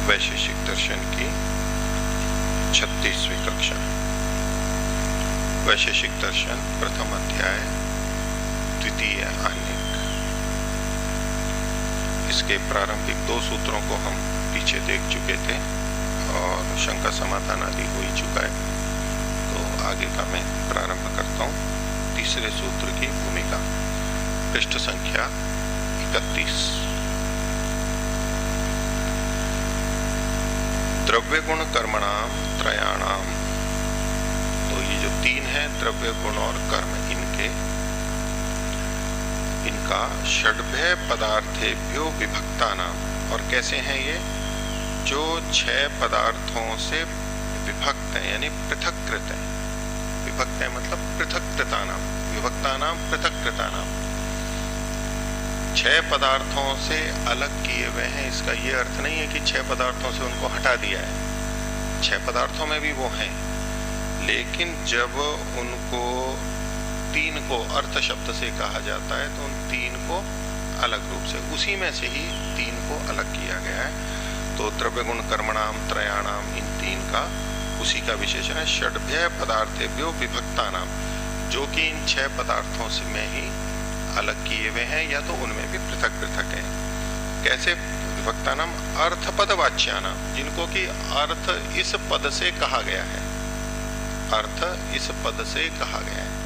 वैशेषिक दर्शन की 36वीं कक्षा। वैशेषिक दर्शन प्रथम अध्याय द्वितीय आह्निक। इसके प्रारंभिक 2 सूत्रों को हम पीछे देख चुके थे और शंका समाधान आदि हो ही चुका है, तो आगे का मैं प्रारंभ करता हूँ। तीसरे सूत्र की भूमिका, पृष्ठ संख्या 31। द्रव्य गुण कर्मणाम त्रयाणाम, तो ये जो 3 है, द्रव्य गुण और कर्म, इनका षड्भय पदार्थेभ्यो विभक्ता नाम। और कैसे हैं ये? जो 6 पदार्थों से विभक्त है, यानी पृथक्कृत है। विभक्त है मतलब पृथक्कृता नाम, विभक्ता नाम पृथक्कृता नाम। 6 पदार्थों से अलग किए हुए हैं। इसका ये अर्थ नहीं है कि 6 पदार्थों से उनको हटा दिया है, 6 पदार्थों में भी वो हैं, लेकिन जब उनको 3 को अर्थ शब्द से कहा जाता है तो उन 3 को अलग रूप से, उसी में से ही 3 को अलग किया गया है। तो द्रव्य गुण कर्मणाम त्रयाणाम, इन 3 का उसी का विशेषण है। षड्भय पदार्थेभ्यो विभक्ता नाम, जो कि इन 6 पदार्थों से में ही अलग किए हुए हैं या तो उनमें भी पृथक पृथक है। कैसे विभक्ता नाम? अर्थ पद वाच्या नाम, जिनको कि अर्थ इस पद से कहा गया है, अर्थ इस पद से कहा गया है।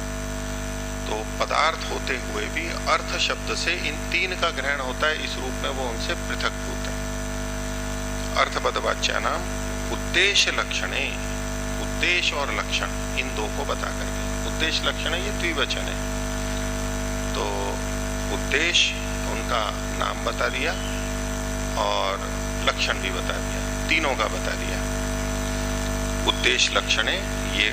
तो पदार्थ होते हुए भी अर्थ शब्द से इन 3 का ग्रहण होता है, इस रूप में वो उनसे पृथक होते हैं। अर्थ पद वाच्या नाम उद्देश्य लक्षणे, उद्देश्य और लक्षण इन 2 को बता करके, उद्देश्य लक्षण है, ये द्विवचन है, तो उद्देश्य उनका नाम बता दिया और लक्षण भी बता दिया, तीनों का बता दिया। उद्देश्य लक्षणे ये,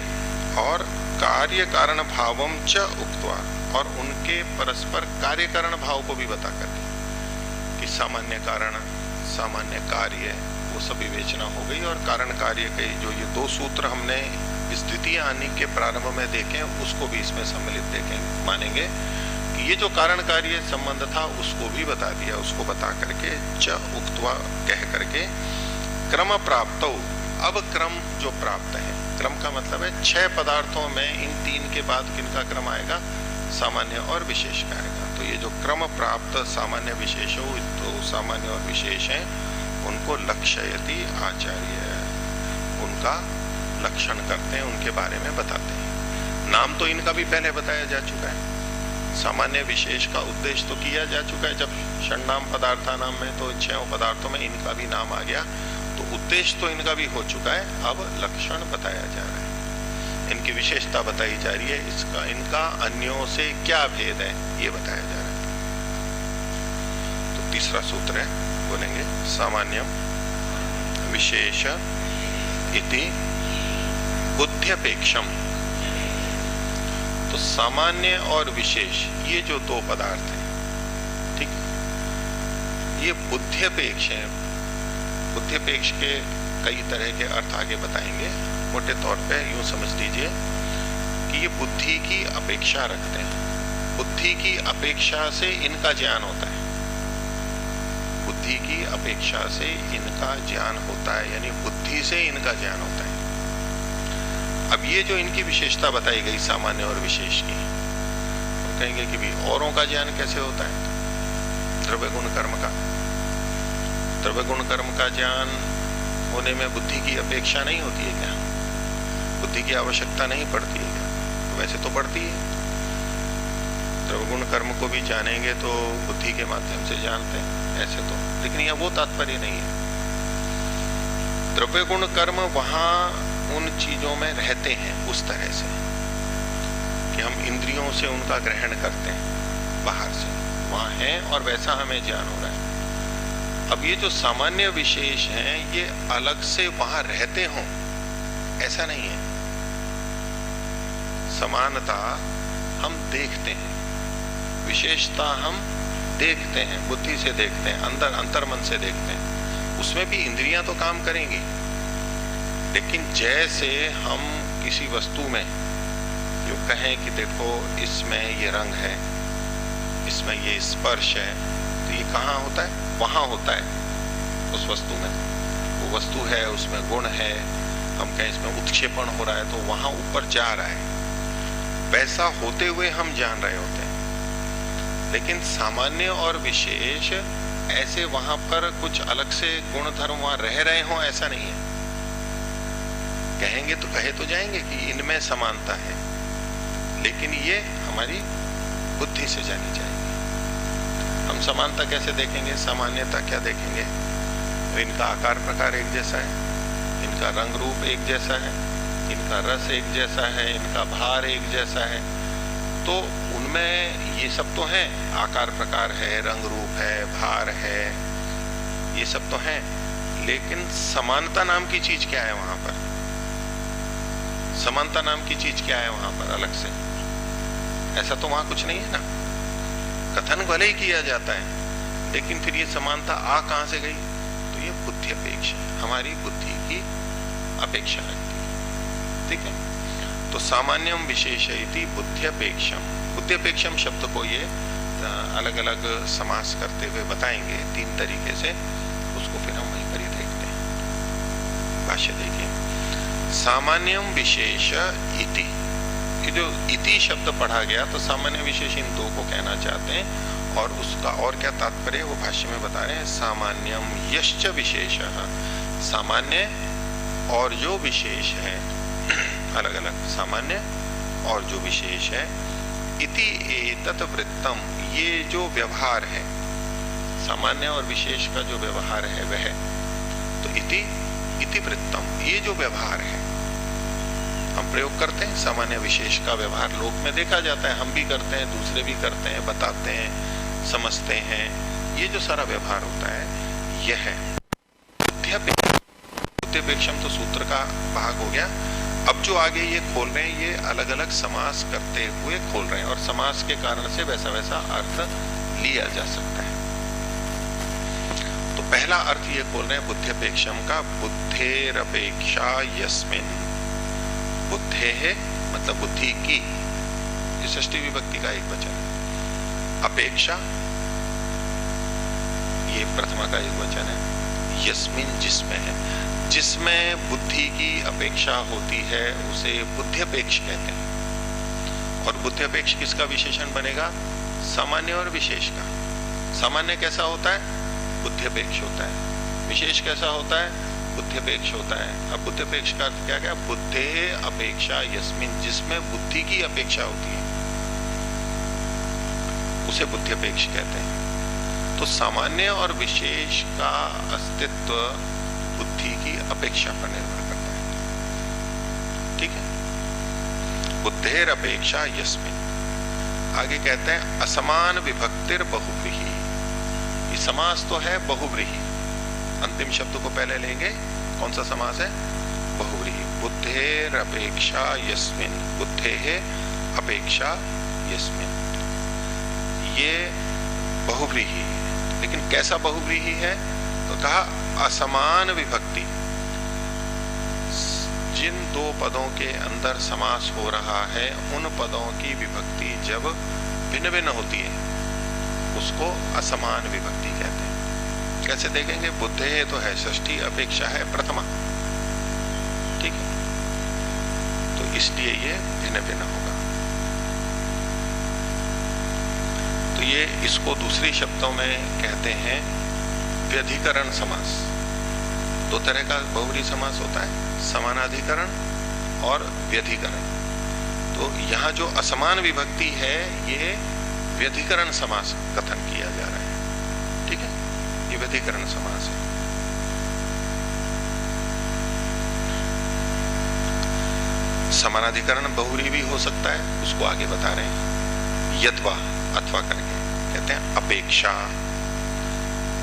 और कार्य कारण भावम च उक्त्वा, और उनके परस्पर कार्य कारण भाव को भी बता कर दिया कि सामान्य कारण सामान्य कार्य वो सब विवेचना हो गई। और कारण कार्य के जो ये 2 सूत्र हमने इस द्वितीय आह्निक के प्रारंभ में देखे, उसको भी इसमें सम्मिलित देखें, मानेंगे कि ये जो कारण कार्य संबंध था उसको भी बता दिया। उसको बता करके च उक्त्वा कह करके क्रम प्राप्त, अब क्रम जो प्राप्त है, क्रम का मतलब है 6 पदार्थों में इन 3 के बाद किनका क्रम आएगा? सामान्य और विशेष का आएगा। तो ये जो क्रम प्राप्त सामान्य विशेष हो, तो सामान्य और विशेष हैं, उनको लक्षयति आचार्य, उनका लक्षण करते हैं, उनके बारे में बताते हैं। नाम तो इनका भी पहले बताया जा चुका है, सामान्य विशेष का उद्देश्य तो किया जा चुका है जब षण्णाम पदार्था नाम में, तो 6 पदार्थों में इनका भी नाम आ गया, तो उद्देश्य तो इनका भी हो चुका है। अब लक्षण बताया जा रहा है, इनकी विशेषता बताई जा रही है, इसका इनका अन्यों से क्या भेद है ये बताया जा रहा है। तो तीसरा सूत्र है, बोलेंगे सामान्यम विशेष इति बुद्ध्यपेक्षम। तो सामान्य और विशेष ये जो 2 पदार्थ हैं, ठीक, ये बुद्ध्यपेक्ष है। बुद्ध्यपेक्ष के कई तरह के अर्थ आगे बताएंगे। मोटे तौर पे यूं समझ लीजिए कि ये बुद्धि की अपेक्षा रखते हैं, बुद्धि की अपेक्षा से इनका ज्ञान होता है, बुद्धि की अपेक्षा से इनका ज्ञान होता है, यानी बुद्धि से इनका ज्ञान होता है। अब ये जो इनकी विशेषता बताई गई सामान्य और विशेष की, तो कहेंगे कि भाई औरों का ज्ञान कैसे होता है? द्रव्य गुण कर्म का, द्रव्य गुण कर्म का ज्ञान होने में बुद्धि की अपेक्षा नहीं होती है क्या? बुद्धि की आवश्यकता नहीं पड़ती है क्या? तो वैसे तो पड़ती है। द्रव्य गुण कर्म को भी जानेंगे तो बुद्धि के माध्यम से जानते हैं ऐसे तो, लेकिन यह वो तात्पर्य नहीं है। द्रव्य गुण कर्म वहां उन चीजों में रहते हैं उस तरह से कि हम इंद्रियों से उनका ग्रहण करते हैं, बाहर से वहां है और वैसा हमें ज्ञान हो रहा है। अब ये जो सामान्य विशेष हैं ये अलग से वहां रहते हों ऐसा नहीं है। समानता हम देखते हैं, विशेषता हम देखते हैं, बुद्धि से देखते हैं, अंदर अंतर्मन से देखते हैं। उसमें भी इंद्रियां तो काम करेंगी, लेकिन जैसे हम किसी वस्तु में जो कहें कि देखो इसमें ये रंग है, इसमें ये स्पर्श है, तो ये कहाँ होता है? वहां होता है उस वस्तु में। वो वस्तु है, उसमें गुण है, हम कहें इसमें उत्क्षेपण हो रहा है तो वहां ऊपर जा रहा है, वैसा होते हुए हम जान रहे होते हैं। लेकिन सामान्य और विशेष ऐसे वहां पर कुछ अलग से गुण धर्म वहां रह रहे हों ऐसा नहीं है। कहेंगे तो कहे तो जाएंगे कि इनमें समानता है, लेकिन ये हमारी बुद्धि से जानी जाएगी। हम समानता कैसे देखेंगे, सामान्यता क्या देखेंगे? इनका आकार प्रकार एक जैसा है, इनका रंग रूप एक जैसा है, इनका रस एक जैसा है, इनका भार एक जैसा है, तो उनमें ये सब तो है, आकार प्रकार है, रंग रूप है, भार है, ये सब तो है। लेकिन समानता नाम की चीज क्या है वहां पर? समानता नाम की चीज क्या है वहां पर अलग से? ऐसा तो वहां कुछ नहीं है ना। कथन भले ही किया जाता है, लेकिन फिर ये समानता आ कहां से गई? तो ये बुद्धि अपेक्षा, हमारी बुद्धि की अपेक्षा रखती है। ठीक है, तो सामान्यम विशेषयति बुद्ध्यपेक्षम, बुद्ध्यपेक्षम शब्द को ये अलग अलग समास करते हुए बताएंगे 3 तरीके से, उसको फिर हम वहीं पर ही देखते हैं। भाष्य देखिए, सामान्यम विशेष इति, ये जो इति शब्द पढ़ा गया तो सामान्य विशेष इन दो को कहना चाहते हैं, और उसका और क्या तात्पर्य वो भाष्य में बता रहे हैं। सामान्यम यश्च विशेष, सामान्य और जो विशेष है, अलग अलग सामान्य और जो विशेष है, इति एतत् वृत्तम, ये जो व्यवहार है, सामान्य और विशेष का जो व्यवहार है वह, तो इति वृत्तम, ये जो व्यवहार है हम प्रयोग करते हैं, सामान्य विशेष का व्यवहार लोक में देखा जाता है, हम भी करते हैं, दूसरे भी करते हैं, बताते हैं, समझते हैं, ये जो सारा व्यवहार होता है यह है बुद्ध्यपेक्षम। तो सूत्र का भाग हो गया। अब जो आगे ये खोल रहे हैं ये अलग अलग समास करते हुए खोल रहे हैं, और समास के कारण से वैसा वैसा अर्थ लिया जा सकता है। तो पहला अर्थ ये खोल रहे हैं बुद्ध्यपेक्षम का, बुद्धेरपेक्षा यस्मिन्, बुद्धे है मतलब बुद्धि की, ये षष्ठी विभक्ति का एक वचन है। अपेक्षा ये प्रथमा का एक वचन है। यस्मिन जिसमें है, जिसमें बुद्धि की अपेक्षा होती है उसे बुद्ध्यपेक्ष कहते हैं। और बुद्ध्यपेक्ष किसका विशेषण बनेगा? सामान्य और विशेष का। सामान्य कैसा होता है? बुद्ध्यपेक्ष होता है। विशेष कैसा होता है? बुद्ध्यपेक्ष होता है। अब बुद्ध्यपेक्ष का अर्थ क्या क्या? बुद्धे अपेक्षा यस्मिन, जिसमें बुद्धि की अपेक्षा होती है उसे बुद्ध्यपेक्ष कहते हैं। तो सामान्य और विशेष का अस्तित्व बुद्धि की अपेक्षा पर निर्भर करता है। ठीक है, बुद्धेर अपेक्षा यस्मिन्। आगे कहते हैं असमान विभक्तिर बहुव्रीहि, ये समास तो है बहुव्रीहि, अंतिम शब्द को पहले लेंगे। कौन सा समास है? बहुव्रीहि। बुद्धेर अपेक्षा यस्मिन्, बुद्धे है अपेक्षा यस्मिन्, ये बहुव्रीहि। लेकिन कैसा बहुव्रीहि है? तो कहा असमान विभक्ति, जिन दो पदों के अंदर समास हो रहा है उन पदों की विभक्ति जब भिन्न भिन्न होती है उसको असमान विभक्ति कहते हैं। कैसे देखेंगे? बुद्धे तो है षष्ठी, अपेक्षा है प्रथमा, ठीक है, तो इसलिए ये भिन्न भिन्न होगा। तो ये इसको दूसरे शब्दों में कहते हैं व्यधिकरण समास। दो तरह का बहुव्रीहि समास होता है, समानाधिकरण और व्यधिकरण। तो यहां जो असमान विभक्ति है ये व्यधिकरण समास कथन किया जा रहा है, ठीक है, ये व्यधिकरण समास है। समानाधिकरण बहुव्रीहि भी हो सकता है, उसको आगे बता रहे हैं। यद्वा अथवा करके कहते हैं अपेक्षा,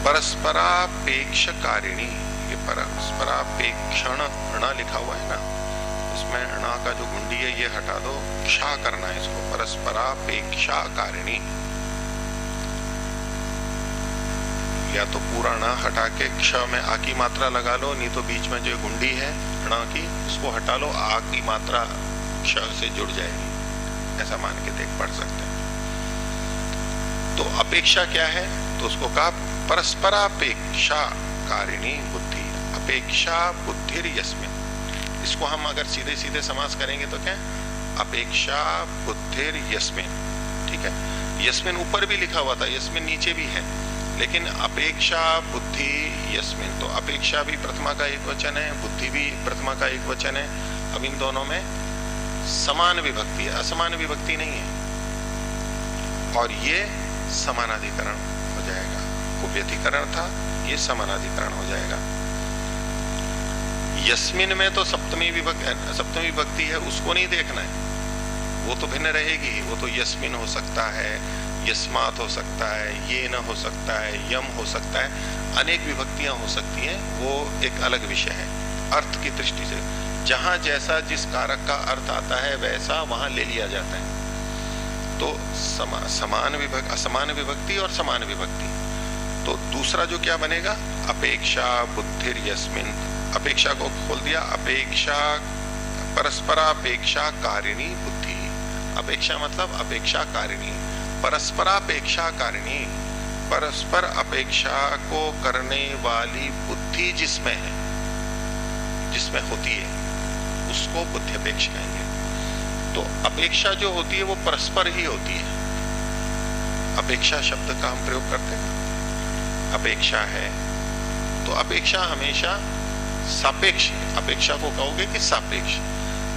परस्परापेक्षकारिणी। ये परस्परापेक्षण ण लिखा हुआ है ना, इसमें ण का जो गुंडी है ये हटा दो,क्षा करना है इसको, परस्परापेक्षाकारिणी। या तो पूरा ण हटा के क्ष में आ की मात्रा लगा लो, नहीं तो बीच में जो गुंडी है ण की उसको हटा लो, आ की मात्रा क्ष से जुड़ जाएगी, ऐसा मान के देख पढ़ सकते हैं। तो अपेक्षा क्या है? तो उसको कहा परस्परापेक्षाकारिणी बुद्धि, अपेक्षा बुद्धिर यस्मिन्। इसको हम अगर सीधे सीधे समास करेंगे तो क्या? अपेक्षा बुद्धिर यस्मिन्, ठीक है। यस्मिन् ऊपर भी लिखा हुआ था, यस्मिन् नीचे भी है, लेकिन अपेक्षा बुद्धि यस्मिन्, तो अपेक्षा भी प्रथमा का एक वचन है, बुद्धि भी प्रथमा का एक वचन है। अब इन दोनों में समान विभक्ति है, असमान विभक्ति नहीं है, और ये समानाधिकरण हो जाएगा। वो व्यधिकरण था, ये समानाधिकरण हो जाएगा। यस्मिन में तो सप्तमी विभक्ति है, उसको नहीं देखना है, वो तो भिन्न रहेगी। वो तो यस्मिन हो सकता है, यस्मात् हो सकता है, ये न हो सकता है, यम हो सकता है, अनेक विभक्तियां हो सकती हैं, वो एक अलग विषय है। अर्थ की दृष्टि से जहां जैसा जिस कारक का अर्थ आता है वैसा वहां ले लिया जाता है। तो असमान विभक्ति और समान विभक्ति। तो दूसरा जो क्या बनेगा? अपेक्षा बुद्धिर यस्मिन्, अपेक्षा को खोल दिया, अपेक्षा परस्परापेक्षा कारिणी बुद्धि। अपेक्षा मतलब अपेक्षा कारिणी, परस्परापेक्षा कारिणी, परस्पर अपेक्षा को करने वाली बुद्धि जिसमें है, जिसमें होती है, उसको बुद्धि अपेक्षा कहेंगे। तो अपेक्षा जो होती है वो परस्पर ही होती है। अपेक्षा शब्द का हम प्रयोग करते हैं, अपेक्षा है, तो अपेक्षा हमेशा सापेक्ष, अपेक्षा को कहोगे कि सापेक्ष।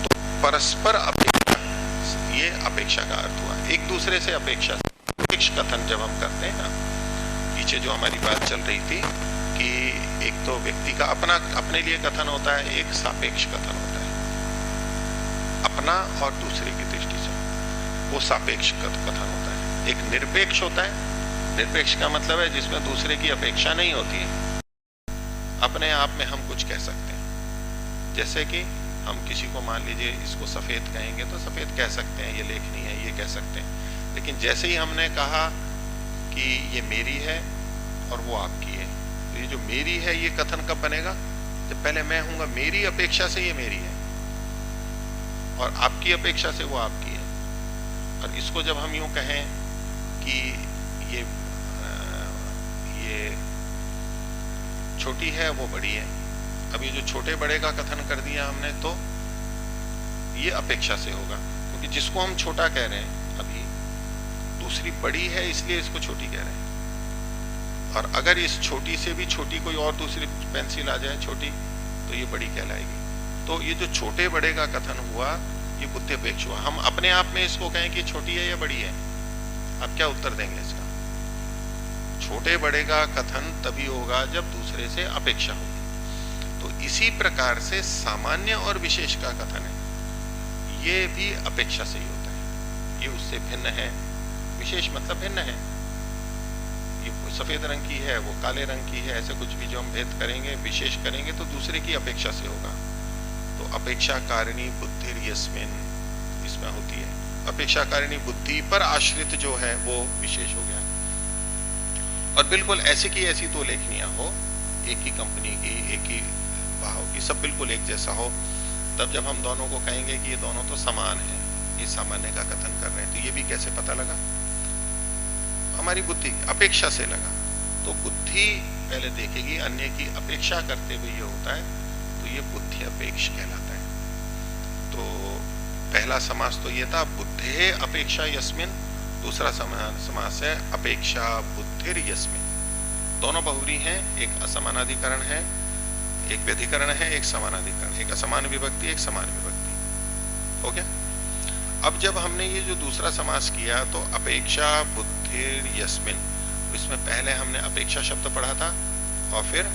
तो परस्पर अपेक्षा, ये अपेक्षा का अर्थ हुआ, एक दूसरे से अपेक्षा। सापेक्ष कथन जब हम करते हैं ना, पीछे जो हमारी बात चल रही थी कि एक तो व्यक्ति का अपने लिए कथन होता है, एक सापेक्ष कथन होता है, अपना और दूसरे की दृष्टि से, वो सापेक्ष कथन होता है। एक निरपेक्ष होता है, निरपेक्ष का मतलब है जिसमें दूसरे की अपेक्षा नहीं होती है, अपने आप में हम कुछ कह सकते हैं। जैसे कि हम किसी को मान लीजिए इसको सफेद कहेंगे तो सफेद कह सकते हैं, ये लेखनी है, ये कह सकते हैं। लेकिन जैसे ही हमने कहा कि ये मेरी है और वो आपकी है, तो ये जो मेरी है ये कथन कब बनेगा? जब पहले मैं हूंगा, मेरी अपेक्षा से ये मेरी है और आपकी अपेक्षा से वो आपकी है। और इसको जब हम यूं कहें कि ये छोटी है वो बड़ी है, अब ये जो छोटे बड़े का कथन कर दिया हमने, तो ये अपेक्षा से होगा, क्योंकि जिसको हम छोटा कह रहे हैं अभी, दूसरी बड़ी है इसलिए इसको छोटी कह रहे हैं। और अगर इस छोटी से भी छोटी कोई और दूसरी पेंसिल आ जाए छोटी, तो ये बड़ी कहलाएगी। तो ये जो छोटे बड़े का कथन हुआ ये बुद्धि अपेक्ष हुआ। हम अपने आप में इसको कहें कि छोटी है या बड़ी है, आप क्या उत्तर देंगे इसका? छोटे बड़े का कथन तभी होगा जब दूसरे से अपेक्षा होगी। तो इसी प्रकार से सामान्य और विशेष का कथन है, ये भी अपेक्षा से ही होता है। ये उससे भिन्न है, विशेष मतलब भिन्न है, ये सफेद रंग की है, वो काले रंग की है, ऐसे कुछ भी जो हम भेद करेंगे, विशेष करेंगे तो दूसरे की अपेक्षा से होगा। तो अपेक्षा कारिणी बुद्धि यस्मिन्, इसमें होती है। अपेक्षा कारिणी बुद्धि पर आश्रित जो है वो विशेष हो गया। और बिल्कुल ऐसी की ऐसी तो लेखनियां हो, एक ही कंपनी की, एक ही भाव की, सब बिल्कुल एक जैसा हो, तब जब हम दोनों को कहेंगे कि ये दोनों तो समान है, ये सामान्य का कथन कर रहे हैं, तो ये भी कैसे पता लगा? हमारी बुद्धि अपेक्षा से लगा, तो बुद्धि पहले देखेगी, अन्य की अपेक्षा करते हुए ये होता है, तो ये बुद्धि अपेक्ष कहलाता है। तो पहला समास तो ये था बुद्धे अपेक्षा यस्मिन, दूसरा समास है अपेक्षा बुद्धिर यस्मिन। दोनों बहुरी हैं, एक असमानाधिकरण है, एक व्यधिकरण है, एक समानाधिकरण, एक असमान विभक्ति, एक समान विभक्ति। हो गया। अब जब हमने ये जो दूसरा समास किया तो अपेक्षा बुद्धिर यस्मिन, इसमें पहले हमने अपेक्षा शब्द पढ़ा था और फिर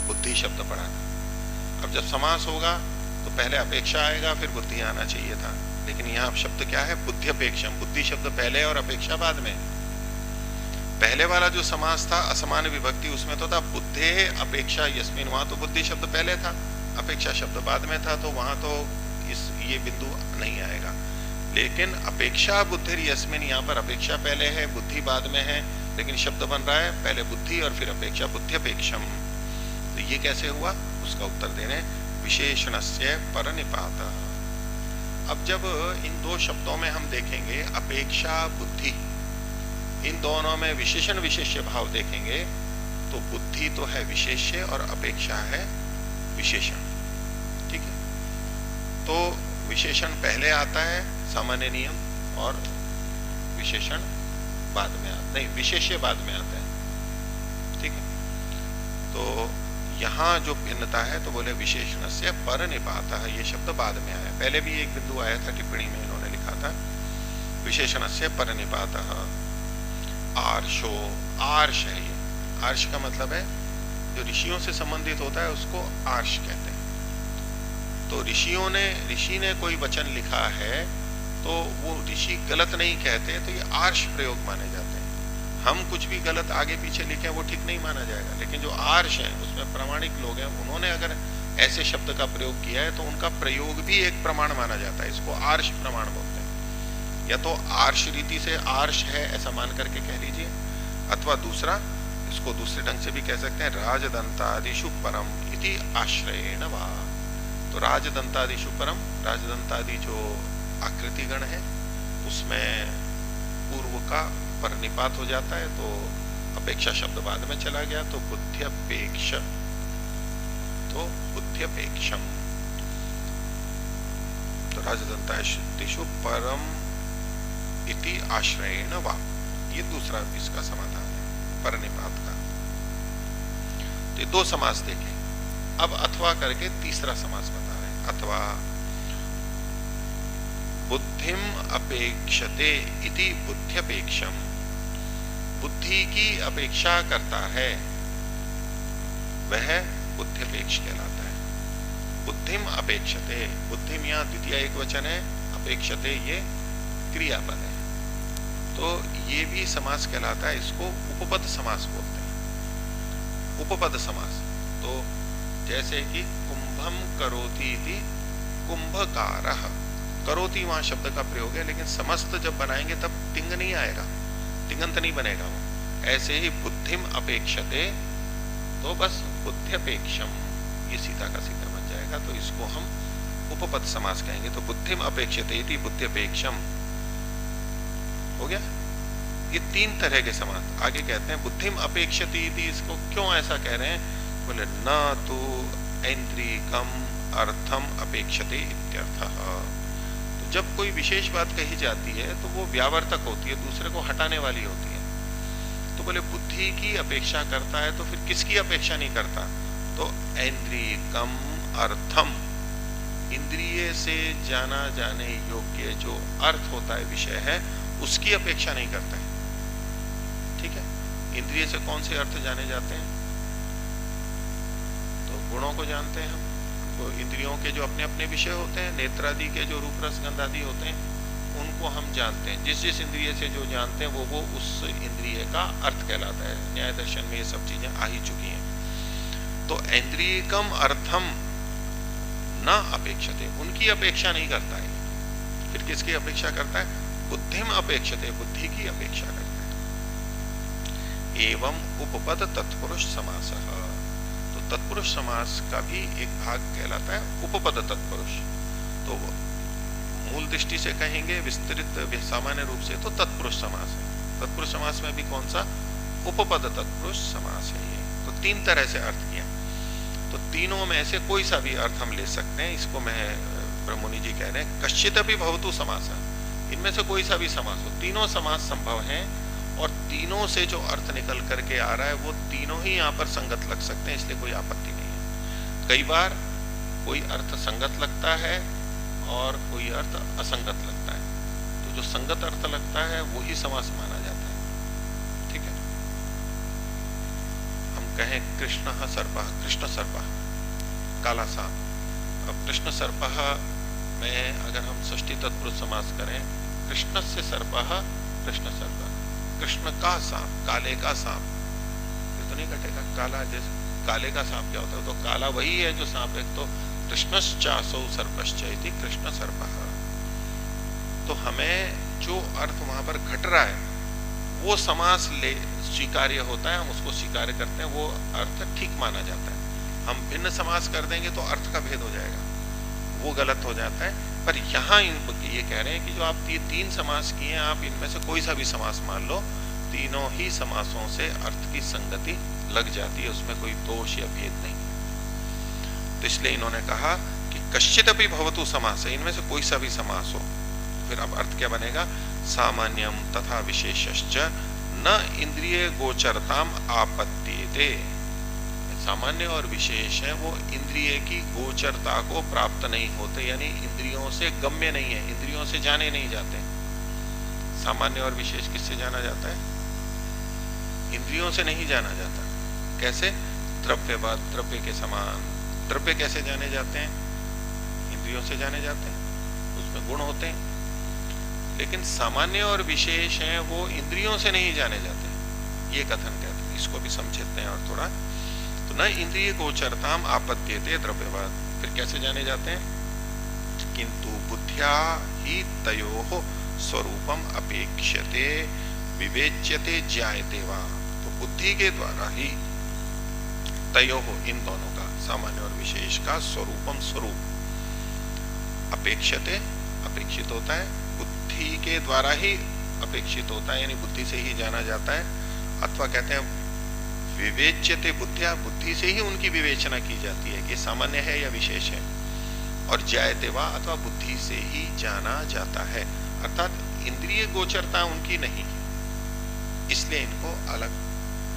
बुद्धि शब्द पढ़ा था। अब जब समास होगा तो पहले अपेक्षा आएगा फिर बुद्धि आना चाहिए था, लेकिन यहाँ शब्द क्या है, बुद्धि अपेक्षम। बुद्धि शब्द पहले और अपेक्षा बाद में। पहले वाला जो समास था असमान विभक्ति, उसमें तो था बुद्धे अपेक्षा यस्मिन, वहां तो बुद्धि शब्द पहले था, अपेक्षा शब्द बाद में था, तो वहां तो ये बिंदु नहीं आएगा। लेकिन अपेक्षा बुद्धिर यस्मिन, यहाँ पर अपेक्षा पहले है बुद्धि बाद में है, लेकिन शब्द बन रहा है पहले बुद्धि और फिर अपेक्षा, बुद्धि अपेक्षम। तो ये कैसे हुआ, उसका उत्तर देने विशेषणस्य परनिपात। अब जब इन दो शब्दों में हम देखेंगे अपेक्षा बुद्धि, इन दोनों में विशेषण विशेष्य भाव देखेंगे तो बुद्धि तो है विशेष्य और अपेक्षा है विशेषण। ठीक है, तो विशेषण पहले आता है सामान्य नियम, और विशेषण बाद में आता, नहीं विशेष्य बाद में आता है। ठीक है, तो यहां जो भिन्नता है तो बोले विशेषण से पर निपात, ये शब्द बाद में आया। पहले भी एक बिंदु आया था, टिप्पणी में इन्होंने लिखा था विशेषण से पर निपात। आर्षो, आर्ष है ये, आर्ष का मतलब है जो ऋषियों से संबंधित होता है उसको आर्ष कहते हैं। तो ऋषि ने कोई वचन लिखा है तो वो ऋषि गलत नहीं कहते, तो ये आर्ष प्रयोग माने जाते हैं। हम कुछ भी गलत आगे पीछे लिखे वो ठीक नहीं माना जाएगा, लेकिन जो आर्ष है उसमें प्रामाणिक लोग हैं, उन्होंने अगर ऐसे शब्द का प्रयोग किया है तो उनका प्रयोग भी एक प्रमाण माना जाता है, इसको आर्ष प्रमाण बोलते हैं। या तो आर्ष रीति से आर्ष है ऐसा मान करके कह लीजिए, अथवा दूसरा इसको दूसरे ढंग से भी कह सकते हैं राजदंतादिषु परम इति आश्रयेण वा। तो राजदंतादिषु परम, राजदंतादि जो आकृति गण है उसमें पूर्व का पर निपात हो जाता है, तो अपेक्षा शब्द बाद में चला गया, तो बुद्ध्यपेक्ष, तो बुद्ध्यपेक्षम। तो राजदंतादिषु परम इति आश्रयेण वा, ये दूसरा इसका समाधान है पर निपात का। तो ये दो समास देखे। अब अथवा करके तीसरा समास बता रहे हैं। अथवा बुद्धिम अपेक्षते इति बुद्ध्यपेक्षम, बुद्धि की अपेक्षा करता है वह बुद्ध्यपेक्ष कहलाता है। बुद्धिम अपेक्षते, बुद्धिम यहाँ द्वितीय एक वचन है, अपेक्षते ये क्रियापद है, तो ये भी समास कहलाता है। इसको उपपद समास बोलते हैं, उपपद समास। तो जैसे कि कुंभम करोति इति कुंभकारः, करोति वहां शब्द का प्रयोग है, लेकिन समस्त जब बनाएंगे तब तिंग नहीं आएगा, तिंगंत नहीं बनेगा वो। ऐसे ही बुद्धिम अपेक्षते, तो बस बुद्ध्यपेक्षम, ये सीधा का सीधा बन जाएगा, तो इसको हम उपपद समास कहेंगे। तो बुद्धिम अपेक्षते इति बुद्ध्यपेक्षम हो गया। ये तीन तरह के समास आगे कहते हैं। बुद्धिम अपेक्षति इति, इसको क्यों ऐसा कह रहे हैं, बोले न तो ऐन्द्रियकम अर्थम अपेक्षते इत्यर्थः। तो जब कोई विशेष बात कही जाती है तो वो व्यावर्तक होती है, दूसरे को हटाने वाली होती है। तो बोले बुद्धि की अपेक्षा करता है, तो फिर किसकी अपेक्षा नहीं करता, तो ऐन्द्रियकम अर्थम, इंद्रिय से जाना जाने योग्य जो अर्थ होता है, विषय है, उसकी अपेक्षा नहीं करता है। ठीक है, इंद्रिय से कौन से अर्थ जाने जाते हैं, तो गुणों को जानते हैं हम, तो इंद्रियों के जो अपने अपने विषय होते हैं, नेत्रादि के जो रूप रस गंध आदि होते हैं उनको हम जानते हैं। जिस जिस इंद्रिय से जो जानते हैं वो उस इंद्रिय का अर्थ कहलाता है। न्याय दर्शन में ये सब चीजें आ ही चुकी हैं। तो ऐन्द्रियकम अर्थम न अपेक्षते, उनकी अपेक्षा नहीं करता है, फिर किसकी अपेक्षा करता है, बुद्धिम अपेक्षते, बुद्धि की अपेक्षा करता है। एवं उपपद तत्पुरुष समास, तो तत्पुरुष समास का भी एक भाग कहलाता है उपपद तत्पुरुष। तो मूल दृष्टि से कहेंगे विस्तृत सामान्य रूप से तो तत्पुरुष समास है, तत्पुरुष समास में भी कौन सा? उपपद तत्पुरुष समास है ये। तो तीन तरह से अर्थ किया, तो तीनों में से कोई सा भी अर्थ हम ले सकते हैं। इसको मैं ब्रह्ममुनि जी कह रहे हैं कश्चित भी भवतु समास, इनमें से कोई सा भी समास हो, तीनों समास संभव हैं और तीनों से जो अर्थ निकल करके आ रहा है वो तीनों ही यहाँ पर संगत लग सकते हैं, इसलिए कोई आपत्ति नहीं है। कई बार कोई अर्थ संगत लगता है और कोई अर्थ असंगत लगता है, तो जो संगत अर्थ लगता है वो ही समास माना जाता है। ठीक है, हम कहें कृष्ण सर्पः, कृष्ण सर्पः, काला सांप। अब कृष्ण सर्पः में अगर हम षष्ठी तत्पुरुष समास करें, कृष्ण से सर्पः, कृष्ण सर्पः, कृष्ण का सांप, काले का सांप, ये तो नहीं कटेगा। काला जैसे काले का सांप क्या होता है? तो काला वही है जो सांप है। तो कृष्णश्चासौ सर्पश्च इति कृष्ण सर्पः। तो हमें जो अर्थ वहां पर घट रहा है वो समास ले स्वीकार्य होता है, हम उसको स्वीकार करते हैं, वो अर्थ ठीक माना जाता है। हम भिन्न समास कर देंगे तो अर्थ का भेद हो जाएगा, वो गलत हो जाता है। पर यहाँ ये कह रहे हैं कि जो आप ये तीन समास किए हैं, आप इनमें से कोई सा भी समास मान लो, तीनों ही समासों से अर्थ की संगति लग जाती है, उसमें कोई दोष या भेद नहीं। तो इसलिए इन्होंने कहा कि कश्चित भी भवतु समास है, इनमें से कोई सा भी समास हो। फिर अब अर्थ क्या बनेगा? सामान्यम तथा विशेषश्च न इंद्रिय गोचरताम आपत्त्येते। सामान्य और विशेष है वो इंद्रिय की गोचरता को प्राप्त नहीं होते, यानी इंद्रियों से गम्य नहीं है, इंद्रियों से जाने नहीं जाते। सामान्य और विशेष किससे जाना जाता है? इंद्रियों से नहीं जाना जाता। कैसे? द्रव्यवत, द्रव्य के समान। द्रव्य कैसे जाने जाते हैं? इंद्रियों से जाने जाते हैं, उसमें गुण होते हैं। लेकिन सामान्य और विशेष हैं वो इंद्रियों से नहीं जाने जाते, ये कथन कहते हैं। इसको भी समझते हैं और थोड़ा। तो न इंद्रिय गोचरताम आपत्त्येते द्रव्यवत। फिर कैसे जाने जाते हैं? किंतु बुद्ध्या ही तयोः स्वरूपम अपेक्ष्यते विवेच्यते ज्ञायते वा। तो बुद्धि के द्वारा ही तयोः, इन दोनों का, सामान्य और विशेष का, स्वरूपम स्वरूप, अपेक्षते अपेक्षित होता है, बुद्धि के द्वारा ही अपेक्षित होता है, यानी बुद्धि से ही जाना जाता है। अथवा कहते हैं विवेच्यते बुद्धिया, बुद्धि से ही उनकी विवेचना की जाती है कि सामान्य है या विशेष है। और ज्ञायते वा, अथवा बुद्धि से ही जाना जाता है, अर्थात इंद्रिय गोचरता उनकी नहीं है, इसलिए इनको अलग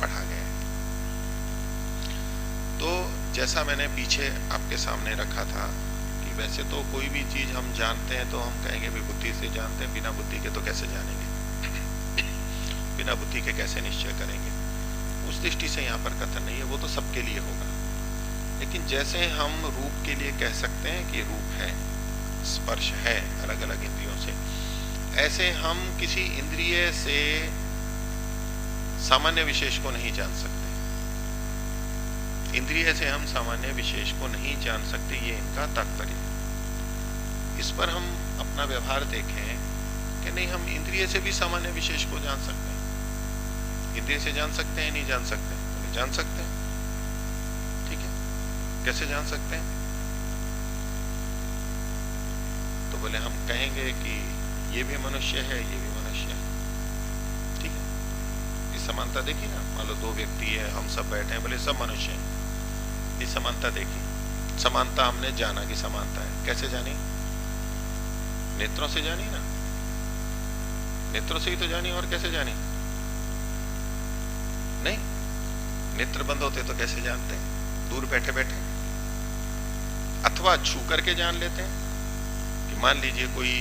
पढ़ा गया है। तो जैसा मैंने पीछे आपके सामने रखा था कि वैसे तो कोई भी चीज हम जानते हैं तो हम कहेंगे भी बुद्धि से जानते हैं, बिना बुद्धि के तो कैसे जानेंगे, बिना बुद्धि के कैसे निश्चय करेंगे। उस दृष्टि से यहाँ पर कथन नहीं है, वो तो सबके लिए होगा। लेकिन जैसे हम रूप के लिए कह सकते हैं कि रूप है, स्पर्श है अलग अलग इंद्रियों से, ऐसे हम किसी इंद्रिय से सामान्य विशेष को नहीं जान सकते। इंद्रिय से हम सामान्य विशेष को नहीं जान सकते, ये इनका तात्पर्य है। इस पर हम अपना व्यवहार देखें कि नहीं, हम इंद्रिय से भी सामान्य विशेष को जान सकते हैं। इंद्रिय से जान सकते हैं, नहीं जान सकते? तो जान सकते हैं। ठीक है, कैसे जान सकते हैं? तो बोले हम कहेंगे कि ये भी मनुष्य है, ये भी मनुष्य है। ठीक है, इस समानता देखी ना, मान लो दो व्यक्ति है, हम सब बैठे हैं, बोले सब मनुष्य हैं, इस समानता देखी। समानता हमने जाना कि समानता है, कैसे जानी? नेत्रों से जानी ना, नेत्रों से ही तो जानी, और कैसे जानी? नहीं, नेत्र बंद होते तो कैसे जानते हैं? दूर बैठे बैठे। अथवा छू करके जान लेते हैं कि मान लीजिए कोई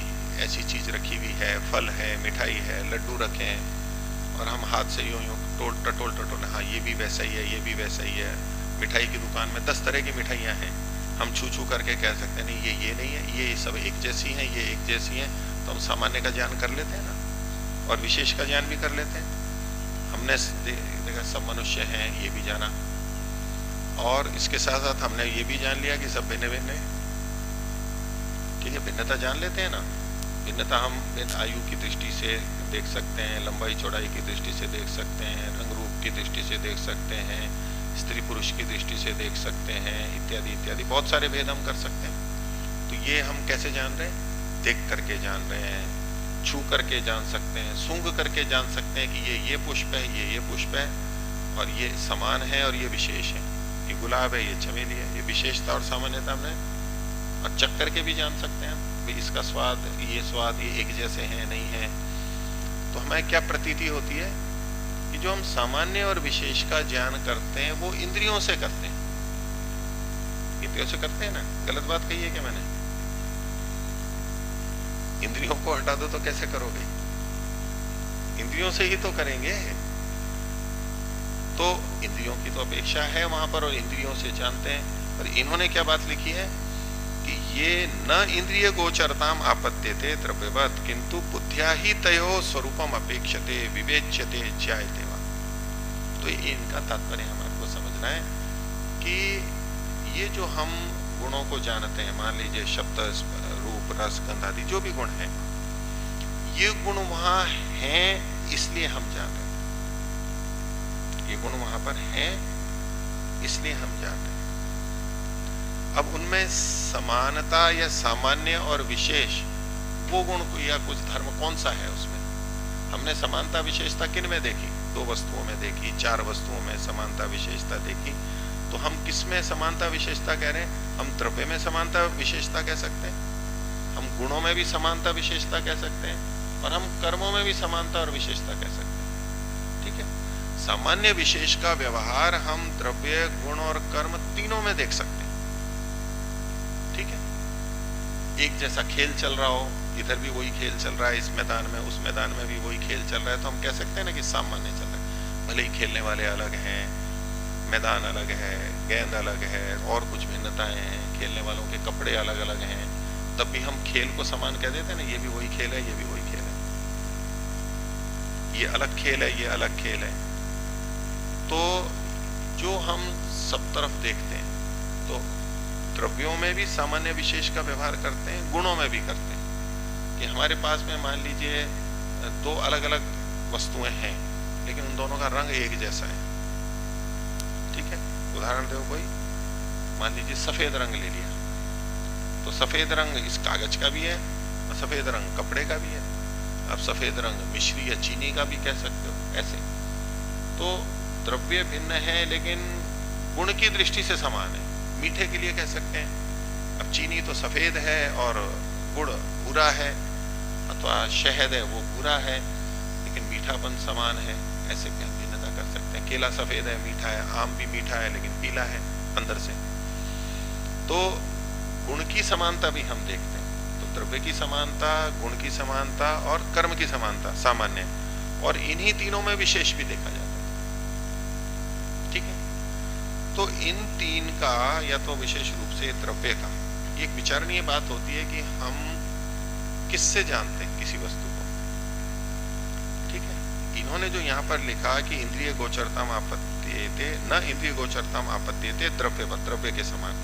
ऐसी चीज रखी हुई है, फल है, मिठाई है, लड्डू रखे हैं और हम हाथ से यूं यूं टटोल टटोल, हाँ ये भी वैसा ही है, ये भी वैसा ही है। मिठाई की दुकान में 10 तरह की मिठाइयाँ हैं, हम छू छू करके कह सकते हैं नहीं ये नहीं है, ये सब एक जैसी हैं, ये एक जैसी हैं। तो हम सामान्य का ज्ञान कर लेते हैं ना, और विशेष का ज्ञान भी कर लेते हैं। हमने देखा सब मनुष्य हैं, ये भी जाना, और इसके साथ साथ हमने ये भी जान लिया कि सब भिन्न भिन्न है। ठीक है, भिन्नता जान लेते हैं ना। भिन्नता हम आयु की दृष्टि से देख सकते हैं, लंबाई चौड़ाई की दृष्टि से देख सकते हैं, रंग रूप की दृष्टि से देख सकते हैं, स्त्री पुरुष की दृष्टि से देख सकते हैं, इत्यादि इत्यादि बहुत सारे भेद हम कर सकते हैं। तो ये हम कैसे जान रहे हैं? देख करके जान रहे हैं, छू करके जान सकते हैं, सूंघ करके जान सकते हैं कि ये पुष्प है, ये पुष्प है, और ये समान है और ये विशेष है, ये गुलाब है, ये चमेली है, ये विशेषता और सामान्यता हमने और चख करके भी जान सकते हैं भाई इसका स्वाद, ये एक जैसे हैं नहीं है। तो हमें क्या प्रतीति होती है कि जो हम सामान्य और विशेष का ज्ञान करते हैं वो इंद्रियों से करते हैं। इंद्रियों से करते हैं ना, गलत बात कही है क्या मैंने? इंद्रियों को हटा दो तो कैसे करोगे? इंद्रियों से ही तो करेंगे। तो इंद्रियों की तो अपेक्षा है वहां पर और इंद्रियों से जानते हैं। और इन्होंने क्या बात लिखी है कि ये न इंद्रिय गोचरताम आपत्त्यते द्रव्यवत किंतु बुद्ध्या ही तयो स्वरूपम अपेक्षते विवेच्यते ज्यायते वा। तो इनका तात्पर्य हमारे को समझना है कि ये जो हम गुणों को जानते हैं, मान लीजिए शब्द, रूप, रस, गंध आदि जो भी गुण हैं, ये गुण वहां हैं इसलिए हम जानते हैं, ये गुण वहां पर हैं इसलिए हम जानते हैं। अब उनमें समानता या सामान्य और विशेष वो गुण या कुछ धर्म कौन सा है उसमें? हमने समानता विशेषता किन में देखी? 2 वस्तुओं में देखी, 4 वस्तुओं में समानता विशेषता देखी। तो हम किस में समानता विशेषता कह रहे हैं? हम द्रव्य में समानता विशेषता कह सकते हैं, हम गुणों में भी समानता विशेषता कह सकते हैं, और हम कर्मों में भी समानता और विशेषता कह सकते हैं। ठीक है, सामान्य विशेष का व्यवहार हम द्रव्य, गुण और कर्म तीनों में देख सकते हैं। ठीक है, एक जैसा खेल चल रहा हो, इधर भी वही खेल चल रहा है, इस मैदान में उस मैदान में भी वही खेल चल रहा है, तो हम कह सकते हैं ना कि सामान्य चल रहा है। भले ही खेलने वाले अलग हैं, मैदान अलग है, गेंद अलग है, और कुछ भिन्नताएं हैं, खेलने वालों के कपड़े अलग अलग हैं, तब भी हम खेल को समान कह देते हैं ना, ये भी वही खेल है, ये भी वही खेल है, ये अलग खेल है, ये अलग खेल है। तो जो हम सब तरफ देखते हैं, तो द्रव्यों में भी सामान्य विशेष का व्यवहार करते हैं, गुणों में भी करते हैं। कि हमारे पास में मान लीजिए 2 अलग अलग वस्तुएं हैं, लेकिन उन दोनों का रंग एक जैसा है। ठीक है, उदाहरण दो कोई, मान लीजिए सफेद रंग ले लिया, तो सफेद रंग इस कागज का भी है और सफेद रंग कपड़े का भी है। अब सफेद रंग मिश्री या चीनी का भी कह सकते हो, ऐसे। तो द्रव्य भिन्न है लेकिन गुण की दृष्टि से समान है। मीठे के लिए कह सकते हैं, अब चीनी तो सफेद है और गुड़ भूरा है, अथवा शहद है वो भूरा है, लेकिन मीठापन समान है, ऐसे भी हम भिन्नता कर सकते हैं। केला सफेद है, मीठा है, आम भी मीठा है लेकिन पीला है अंदर से। तो गुण की समानता भी हम देखते हैं। तो द्रव्य की समानता, गुण की समानता और कर्म की समानता सामान्य, और इन्हीं तीनों में विशेष भी देखा जाता है। ठीक है, तो इन 3 का, या तो विशेष रूप से द्रव्य का, एक विचारणीय बात होती है कि हम किससे जानते हैं किसी वस्तु को। ठीक है, इन्होंने जो यहाँ पर लिखा कि इंद्रिय गोचरताम आपत्त्यते न इंद्रिय गोचरताम आपत्त्यते द्रव्य के समान,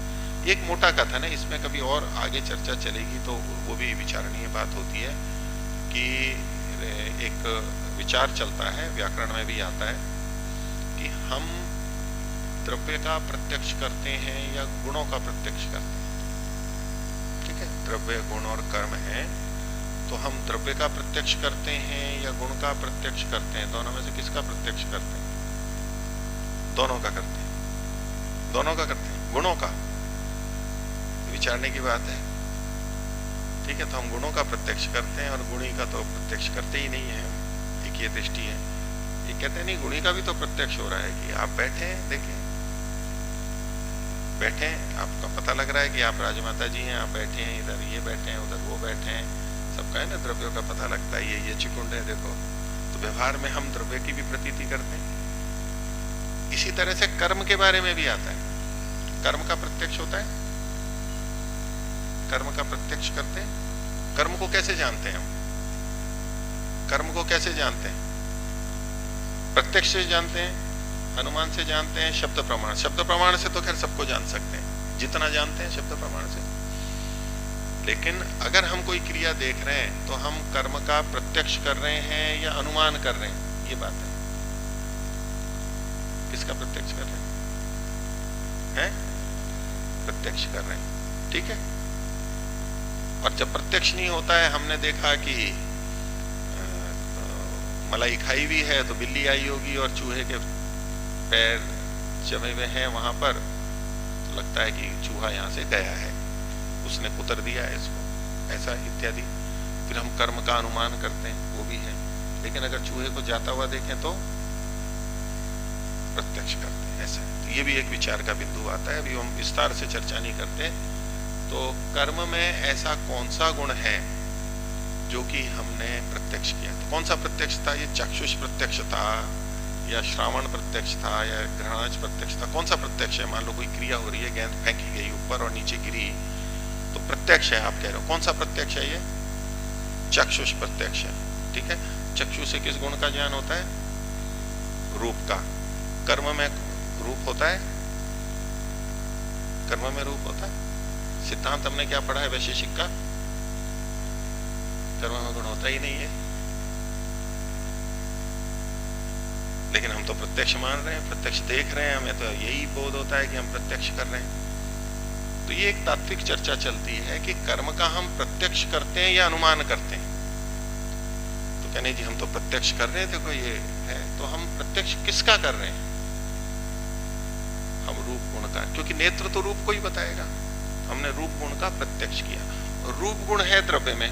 एक मोटा कथन है, इसमें कभी और आगे चर्चा चलेगी तो वो भी विचारणीय बात होती है। कि एक विचार चलता है, व्याकरण में भी आता है कि हम द्रव्य का प्रत्यक्ष करते हैं या गुणों का प्रत्यक्ष करते हैं। ठीक है, द्रव्य, गुण और कर्म है, तो हम द्रव्य का प्रत्यक्ष करते हैं या गुण का प्रत्यक्ष करते हैं? दोनों में से किसका प्रत्यक्ष करते हैं? दोनों का करते हैं, दोनों का करते हैं, गुणों का। विचारने की बात है। ठीक है, तो हम गुणों का प्रत्यक्ष करते हैं और गुणी का तो प्रत्यक्ष करते ही नहीं है। एक ये दृष्टि है। ये कहते हैं नहीं, गुणी का भी तो प्रत्यक्ष हो रहा है कि आप बैठे हैं, देखिए बैठे हैं, आपका पता लग रहा है कि आप राजमाता जी हैं, आप बैठे हैं, इधर ये बैठे हैं, उधर वो बैठे हैं, सबका है ना, द्रव्यों का पता लगता है, ये चिकुंड है देखो। तो व्यवहार में हम द्रव्य की भी प्रतीति करते हैं। इसी तरह से कर्म के बारे में भी आता है, कर्म का प्रत्यक्ष होता है, कर्म का प्रत्यक्ष करते हैं। कर्म को कैसे जानते हैं हम? कर्म को कैसे जानते हैं? प्रत्यक्ष से जानते हैं, अनुमान से जानते हैं, शब्द प्रमाण। शब्द प्रमाण से तो खैर सबको जान सकते हैं, जितना जानते हैं शब्द प्रमाण से। लेकिन अगर हम कोई क्रिया देख रहे हैं तो हम कर्म का प्रत्यक्ष कर रहे हैं या अनुमान कर रहे हैं, ये बात है। किसका प्रत्यक्ष कर रहे हैं? प्रत्यक्ष कर रहे हैं। ठीक है, और जब प्रत्यक्ष नहीं होता है, हमने देखा कि मलाई खाई भी है तो बिल्ली आई होगी और चूहे के पैर जमे हुए हैं वहां पर, तो लगता है कि चूहा यहां से गया है, उसने कुतर दिया है इसको, ऐसा इत्यादि। फिर हम कर्म का अनुमान करते हैं, वो भी है। लेकिन अगर चूहे को जाता हुआ देखें तो प्रत्यक्ष करते हैं, ऐसा है। तो ये भी एक विचार का बिंदु आता है, अभी हम विस्तार से चर्चा नहीं करते। तो कर्म में ऐसा कौन सा गुण है जो कि हमने प्रत्यक्ष किया? तो कौन सा प्रत्यक्ष था? ये चक्षुष प्रत्यक्ष था या श्रावण प्रत्यक्ष था या घ्राणज प्रत्यक्ष था? कौन सा प्रत्यक्ष है? मान लो कोई क्रिया हो रही है, गेंद फेंकी गई ऊपर और नीचे गिरी, तो प्रत्यक्ष है, आप कह रहे हो। कौन सा प्रत्यक्ष है? ये चक्षुष प्रत्यक्ष है, ठीक है। चक्षु से किस गुण का ज्ञान होता है? रूप का। कर्म में रूप होता है? कर्म में रूप होता है? सिद्धांत हमने क्या पढ़ा है वैशेषिक का? कर्म में गुण होता ही नहीं है, लेकिन हम तो प्रत्यक्ष मान रहे हैं, प्रत्यक्ष देख रहे हैं, हमें तो यही बोध होता है कि हम प्रत्यक्ष कर रहे हैं। तो ये एक तात्विक चर्चा चलती है कि कर्म का हम प्रत्यक्ष करते हैं या अनुमान करते हैं। तो कहने जी हम तो प्रत्यक्ष कर रहे हैं, देखो ये है, तो हम प्रत्यक्ष किसका कर रहे हैं? हम रूप गुण का, क्योंकि नेत्र तो रूप को ही बताएगा। हमने रूप गुण का प्रत्यक्ष किया। रूप गुण है द्रव्य में,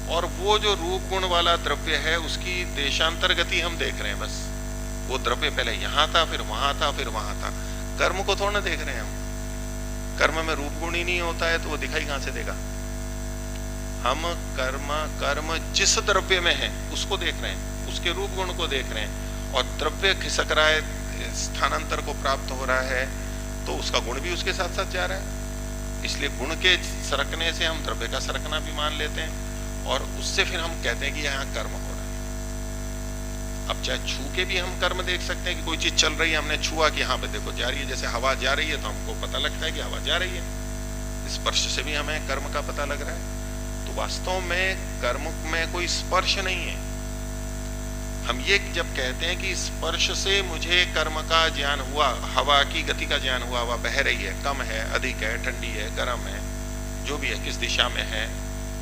और वो जो रूप गुण वाला द्रव्य है उसकी देशांतर गति हम देख रहे हैं बस। वो द्रव्य पहले यहां था, फिर वहां था, फिर वहां था। कर्म को थोड़ा ना देख रहे हैं हम। कर्म में रूप गुण ही नहीं होता है तो वो दिखाई कहां से देगा? हम कर्म जिस द्रव्य में है उसको देख रहे हैं, उसके रूप गुण को देख रहे हैं। और द्रव्य खिसक रहा है, स्थानांतर को प्राप्त हो रहा है, तो उसका गुण भी उसके साथ साथ जा रहा है। इसलिए गुण के सरकने से हम द्रव्य का सरकना भी मान लेते हैं, और उससे फिर हम कहते हैं कि यहाँ कर्म हो रहा है। अब चाहे छू के भी हम कर्म देख सकते हैं कि कोई चीज चल रही है, हमने छुआ कि हाँ पे देखो जा रही है, जैसे हवा जा रही है तो हमको पता लगता है कि हवा जा रही है। स्पर्श से भी हमें कर्म का पता लग रहा है। तो वास्तव में कर्म में कोई स्पर्श नहीं है। हम ये जब कहते हैं कि स्पर्श से मुझे कर्म का ज्ञान हुआ, हवा की गति का ज्ञान हुआ, हवा बह रही है, कम है, अधिक है, ठंडी है, गर्म है, जो भी है, किस दिशा में है,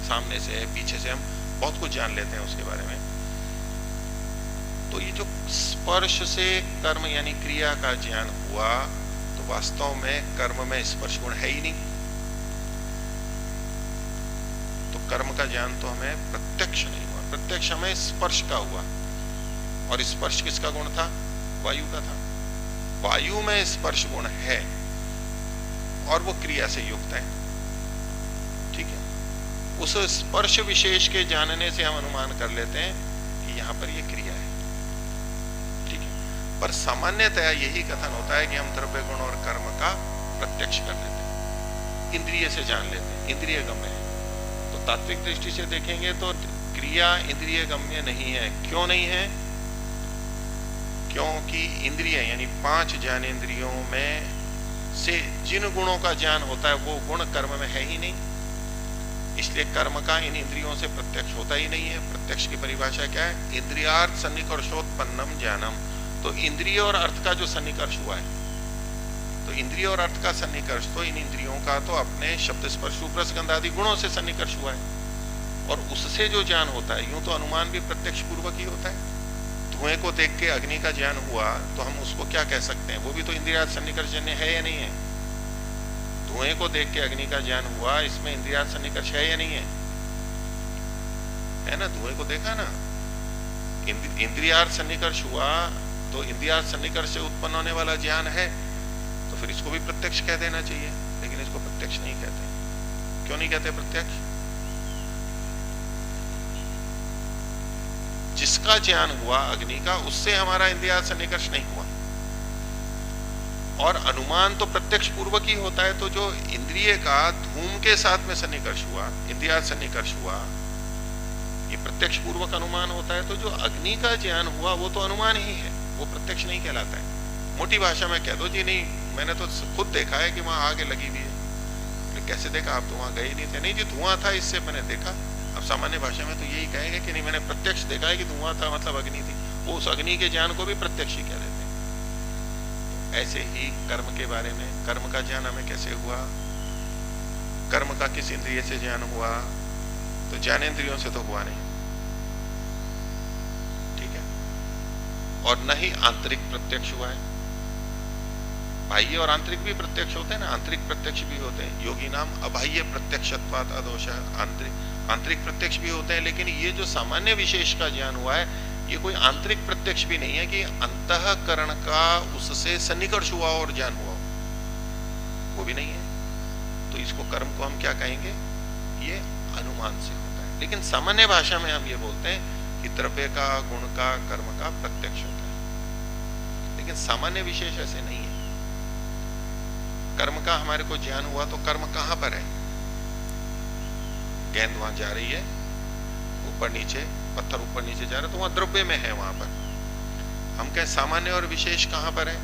सामने से है, पीछे से, हम बहुत कुछ जान लेते हैं उसके बारे में। तो ये जो स्पर्श से कर्म यानी क्रिया का ज्ञान हुआ, तो वास्तव में कर्म में स्पर्श गुण है ही नहीं। तो कर्म का ज्ञान तो हमें प्रत्यक्ष नहीं हुआ, प्रत्यक्ष हमें स्पर्श का हुआ। और स्पर्श किसका गुण था? वायु का था। वायु में स्पर्श गुण है और वो क्रिया से युक्त है, ठीक है। उस स्पर्श विशेष के जानने से हम अनुमान कर लेते हैं कि यहां पर ये क्रिया है, ठीक है। पर सामान्यतया यही कथन होता है कि हम द्रव्य गुण और कर्म का प्रत्यक्ष कर लेते हैं, इंद्रिय से जान लेते हैं, इंद्रिय गम्य है। तो तात्विक दृष्टि से देखेंगे तो क्रिया इंद्रिय गम्य नहीं है। क्यों नहीं है? क्योंकि इंद्रिय यानी 5 ज्ञानेंद्रियों में से जिन गुणों का ज्ञान होता है वो गुण कर्म में है ही नहीं। इसलिए कर्म का इन इंद्रियों से प्रत्यक्ष होता ही नहीं है। प्रत्यक्ष की परिभाषा क्या है? इंद्रियार्थ सन्निकर्षोत्पन्नम ज्ञानम। तो इंद्रिय और अर्थ का जो सन्निकर्ष हुआ है, तो इंद्रिय और अर्थ का सन्निकर्ष तो इन इंद्रियों का तो अपने शब्द स्पर्श रूप रस गंध आदि गुणों से सन्निकर्ष हुआ है, और उससे जो ज्ञान होता है, यूं तो अनुमान भी प्रत्यक्ष पूर्वक ही होता है। धुएं को देख के अग्नि का ज्ञान हुआ तो हम उसको क्या कह सकते हैं? वो भी तो इंद्रियार्थ सन्निकर्षजन्य है या नहीं है? धुएं को देख के अग्नि का ज्ञान हुआ, इसमें इंद्रियार्थ सन्निकर्ष है या नहीं है? है ना? धुएं को देखा ना, इंद्रियार्थ सन्निकर्ष हुआ, तो इंद्रियार्थ सन्निकर्ष से उत्पन्न होने वाला ज्ञान है, तो फिर इसको भी प्रत्यक्ष कह देना चाहिए। लेकिन इसको प्रत्यक्ष नहीं कहते। क्यों नहीं कहते प्रत्यक्ष? जिसका ज्ञान हुआ अग्नि का, उससे हमारा इंद्रियार्थ सन्निकर्ष नहीं हुआ। और अनुमान तो प्रत्यक्ष पूर्वक ही होता है। तो जो इंद्रिय का धूम के साथ में सन्निकर्ष हुआ, इंद्रियार्थ सन्निकर्ष हुआ, ये प्रत्यक्ष पूर्वक अनुमान होता है। तो जो अग्नि का ज्ञान हुआ वो तो अनुमान ही है, वो प्रत्यक्ष नहीं कहलाता है। मोटी भाषा में कह दो जी नहीं, मैंने तो खुद देखा है कि वहां आग लगी हुई है। कैसे देखा? आप तो वहां गए नहीं थे। नहीं जी, धुआं था, इससे मैंने देखा। अब सामान्य भाषा में तो यही कहेंगे कि नहीं, मैंने प्रत्यक्ष देखा है कि धुआं था, मतलब अग्नि थी। वो उस अग्नि के ज्ञान को भी प्रत्यक्ष ही कह देते हैं। तो ऐसे ही कर्म के बारे में, कर्म का ज्ञान हमें कैसे हुआ? कर्म का किस इंद्रिय से ज्ञान हुआ? तो ज्ञानेंद्रियों से तो हुआ नहीं, ठीक है। और न ही आंतरिक प्रत्यक्ष हुआ है। बाह्य और आंतरिक भी प्रत्यक्ष होते हैं ना, आंतरिक प्रत्यक्ष भी होते हैं। योगी नाम अबाह्य प्रत्यक्षत्वात् अदोष, आंतरिक प्रत्यक्ष भी होते हैं। लेकिन ये जो सामान्य विशेष का ज्ञान हुआ है, ये कोई आंतरिक प्रत्यक्ष भी नहीं है कि अंतःकरण का उससे सन्निकर्ष हुआ और ज्ञान हुआ, वो भी नहीं है। तो इसको कर्म को हम क्या कहेंगे? ये अनुमान से होता है। लेकिन सामान्य भाषा में हम ये बोलते हैं कि द्रव्य का, गुण का, कर्म का प्रत्यक्ष होता है। लेकिन सामान्य विशेष ऐसे नहीं है। कर्म का हमारे को ज्ञान हुआ तो कर्म कहां पर है? गेंद वहां जा रही है ऊपर नीचे, पत्थर ऊपर नीचे जा रहा है, तो वहां द्रव्य में है। वहां पर हम कहें सामान्य और विशेष कहां पर है?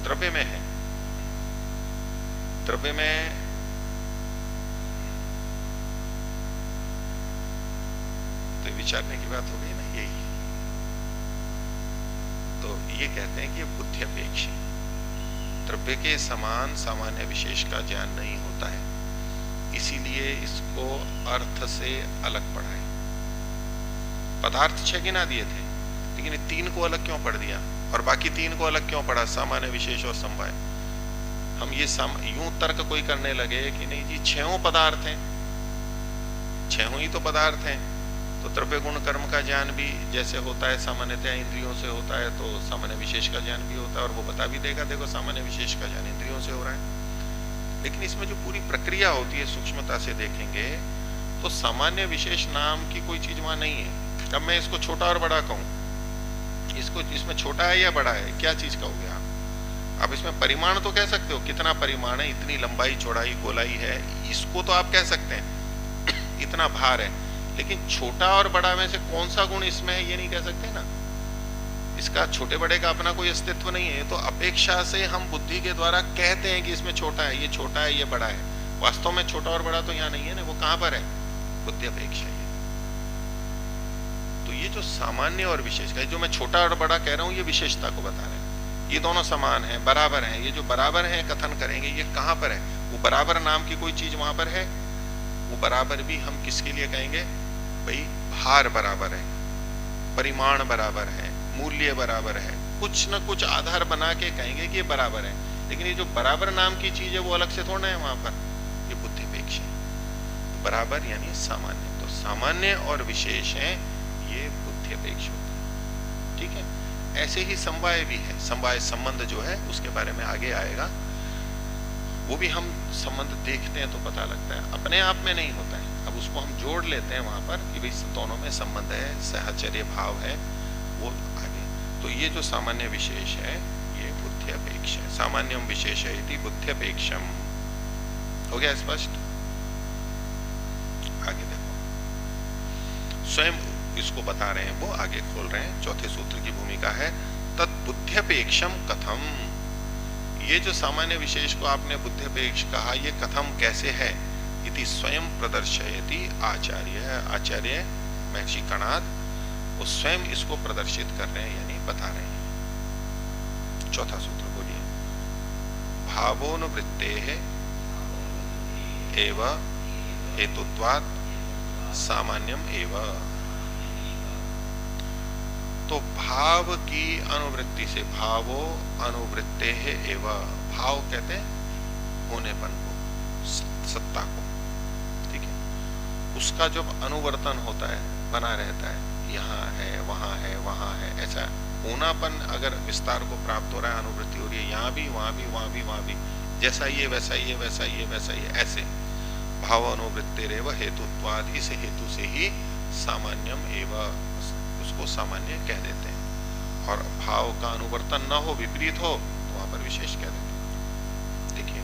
द्रव्य में है। द्रव्य में तो विचारने की बात हो गई ना, यही। तो ये कहते हैं कि बुद्धि अपेक्ष द्रव्य के समान सामान्य विशेष का ज्ञान नहीं होता है, इसीलिए इसको अर्थ से अलग पढ़ा है। पदार्थ 6 गिना दिए थे, लेकिन 3 को अलग क्यों पढ़ दिया और बाकी 3 को अलग क्यों पढ़ा? सामान्य, विशेष और समवाय। हम ये यूं तर्क कोई करने लगे कि नहीं जी 6 पदार्थ हैं, 6 ही तो पदार्थ हैं, तो द्रव्य गुण कर्म का ज्ञान भी जैसे होता है सामान्यतः इंद्रियों से होता है, तो सामान्य विशेष का ज्ञान भी होता है। और वो बता भी देगा, देखो सामान्य विशेष का ज्ञान इंद्रियों से हो रहा है। लेकिन इसमें जो पूरी प्रक्रिया होती है, सूक्ष्मता से देखेंगे तो सामान्य विशेष नाम की कोई चीज वहां नहीं है। अब मैं इसको छोटा और बड़ा कहूं, इसको इसमें छोटा है या बड़ा है, क्या चीज कहोगे आप? आप इसमें परिमाण तो कह सकते हो, कितना परिमाण है, इतनी लंबाई, चौड़ाई, गोलाई है, इसको तो आप कह सकते हैं, इतना भार है। लेकिन छोटा और बड़ा में से कौन सा गुण इसमें है, ये नहीं कह सकते ना। इसका छोटे बड़े का अपना कोई अस्तित्व नहीं है। तो अपेक्षा से हम बुद्धि के द्वारा कहते हैं कि इसमें छोटा है, ये छोटा है, ये बड़ा है। वास्तव में छोटा और बड़ा तो यहाँ नहीं है ना, वो कहां पर है? बुद्धि अपेक्षा है। तो ये जो सामान्य और विशेष का, जो मैं छोटा और बड़ा कह रहा हूं, ये विशेषता को बता रहे हैं। ये दोनों समान है, बराबर है। ये जो बराबर है कथन करेंगे, ये कहां पर है? वो बराबर नाम की कोई चीज वहां पर है। वो बराबर भी हम किसके लिए कहेंगे? भाई भार बराबर है, परिमाण बराबर है, मूल्य बराबर है, कुछ न कुछ आधार बना के कहेंगे कि ये बराबर है। लेकिन ये जो बराबर नाम की चीज है वो अलग से थोड़ा है वहां पर, ये बुद्धि अपेक्ष है। बराबर यानी सामान्य, तो सामान्य और विशेष है, ये बुद्धि अपेक्ष होता है। ठीक है। ऐसे ही समवाय भी है। समवाय संबंध जो है उसके बारे में आगे आएगा, वो भी हम संबंध देखते हैं तो पता लगता है, अपने आप में नहीं होता है। अब उसको हम जोड़ लेते हैं वहां पर कि भाई दोनों में संबंध है, सहचर्य भाव है, वो आगे। तो ये जो सामान्य विशेष है ये बुद्धि अपेक्ष है। सामान्यम विशेष है इति बुद्धि अपेक्षम। हो गया स्पष्ट? आगे देखो, स्वयं इसको बता रहे हैं, वो आगे खोल रहे हैं। चौथे सूत्र की भूमिका है तत्बुद्ध्यपेक्षम कथम। ये जो सामान्य विशेष को आपने बुद्ध्यपेक्ष कहा, ये कथम कैसे है? इति स्वयं प्रदर्शयति आचार्य। आचार्य महर्षि कणाद वो स्वयं इसको प्रदर्शित कर रहे हैं, यानी बता रहे हैं। चौथा सूत्र बोलिए। भावोनुवृत्तेः एव हेतुत्वात् सामान्यम एव। तो भाव की अनुवृत्ति से, भावो अनुवृत्तेः एव, भाव कहते हैं होनेपन को, सत्ता को। ठीक है। उसका जब अनुवर्तन होता है, बना रहता है, यहाँ है, वहां है, वहां है, ऐसा होनापन अगर विस्तार को प्राप्त हो रहा है, अनुवृत्ति हो रही है, यहाँ भी, वहां भी, वहां भी, वहां भी, जैसा ये वैसा ये, वैसा ये वैसा ये, ऐसे भाव अनुवृत्तिरेव हेतुत्वाद, इस हेतु से ही सामान्यम एव, उसको सामान्य कह देते हैं। और भाव का अनुवर्तन न हो, विपरीत हो, तो वहां पर विशेष कह देते हैं। देखिए,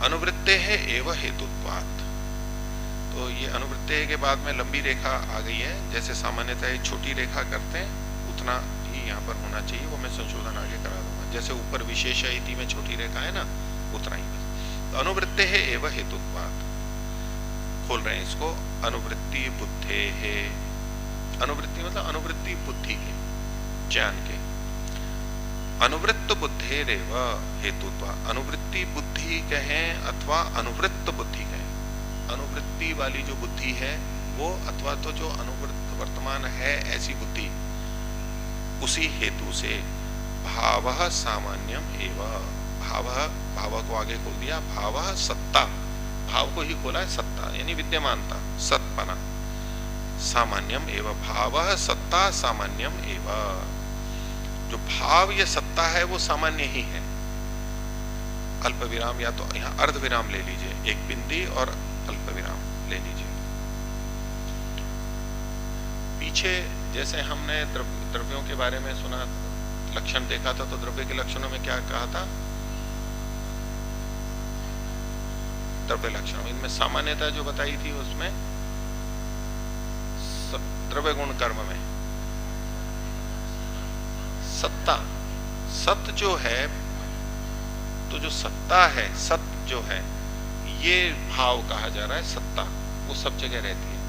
अनुवृत्ते है एव हेतुत्वात्। तो ये अनुवृत्ते के बाद में लंबी रेखा आ गई है। जैसे सामान्यतः छोटी रेखा करते हैं उतना ही यहाँ पर होना चाहिए, वो मैं संशोधन आगे करा दूंगा। जैसे ऊपर विशेष इति में छोटी रेखा है ना, उतना ही। तो अनुवृत्ते है एव हेतुत्वात्। खोल रहे हैं इसको। अनुवृत्ति बुद्धे है, अनुवृत्ति मतलब अनुवृत्ति बुद्धि के, ज्ञान के। अनुवृत्त बुद्धेरेव हेतुत्वात्। अनुवृत्ति बुद्धि कहें अथवा अनुवृत्त बुद्धि कहें, अनुवृत्ति वाली जो बुद्धि है वो, अथवा तो जो अनुवृत्त वर्तमान है ऐसी बुद्धि, उसी हेतु से भावः सामान्यम एवं, भाव को आगे खोल दिया, भावः सत्ता, भाव को ही खोला है सत्ता यानी विद्यमानता, सत्पना, सामान्यम एवं भावः सत्ता सामान्यम एवं, जो भाव ये सत्ता है वो सामान्य ही है। अल्प विराम या तो यहां अर्ध विराम ले लीजिए, एक बिंदी और अल्प विराम ले लीजिए। पीछे जैसे हमने द्रव्यों के बारे में सुना, लक्षण देखा था, तो द्रव्य के लक्षणों में क्या कहा था? द्रव्य लक्षण, इनमें सामान्यता जो बताई थी उसमें द्रव्य गुण कर्म में सत्ता, सत जो है, तो जो सत्ता है, सत जो है ये भाव कहा जा रहा है, सत्ता वो सब जगह रहती है।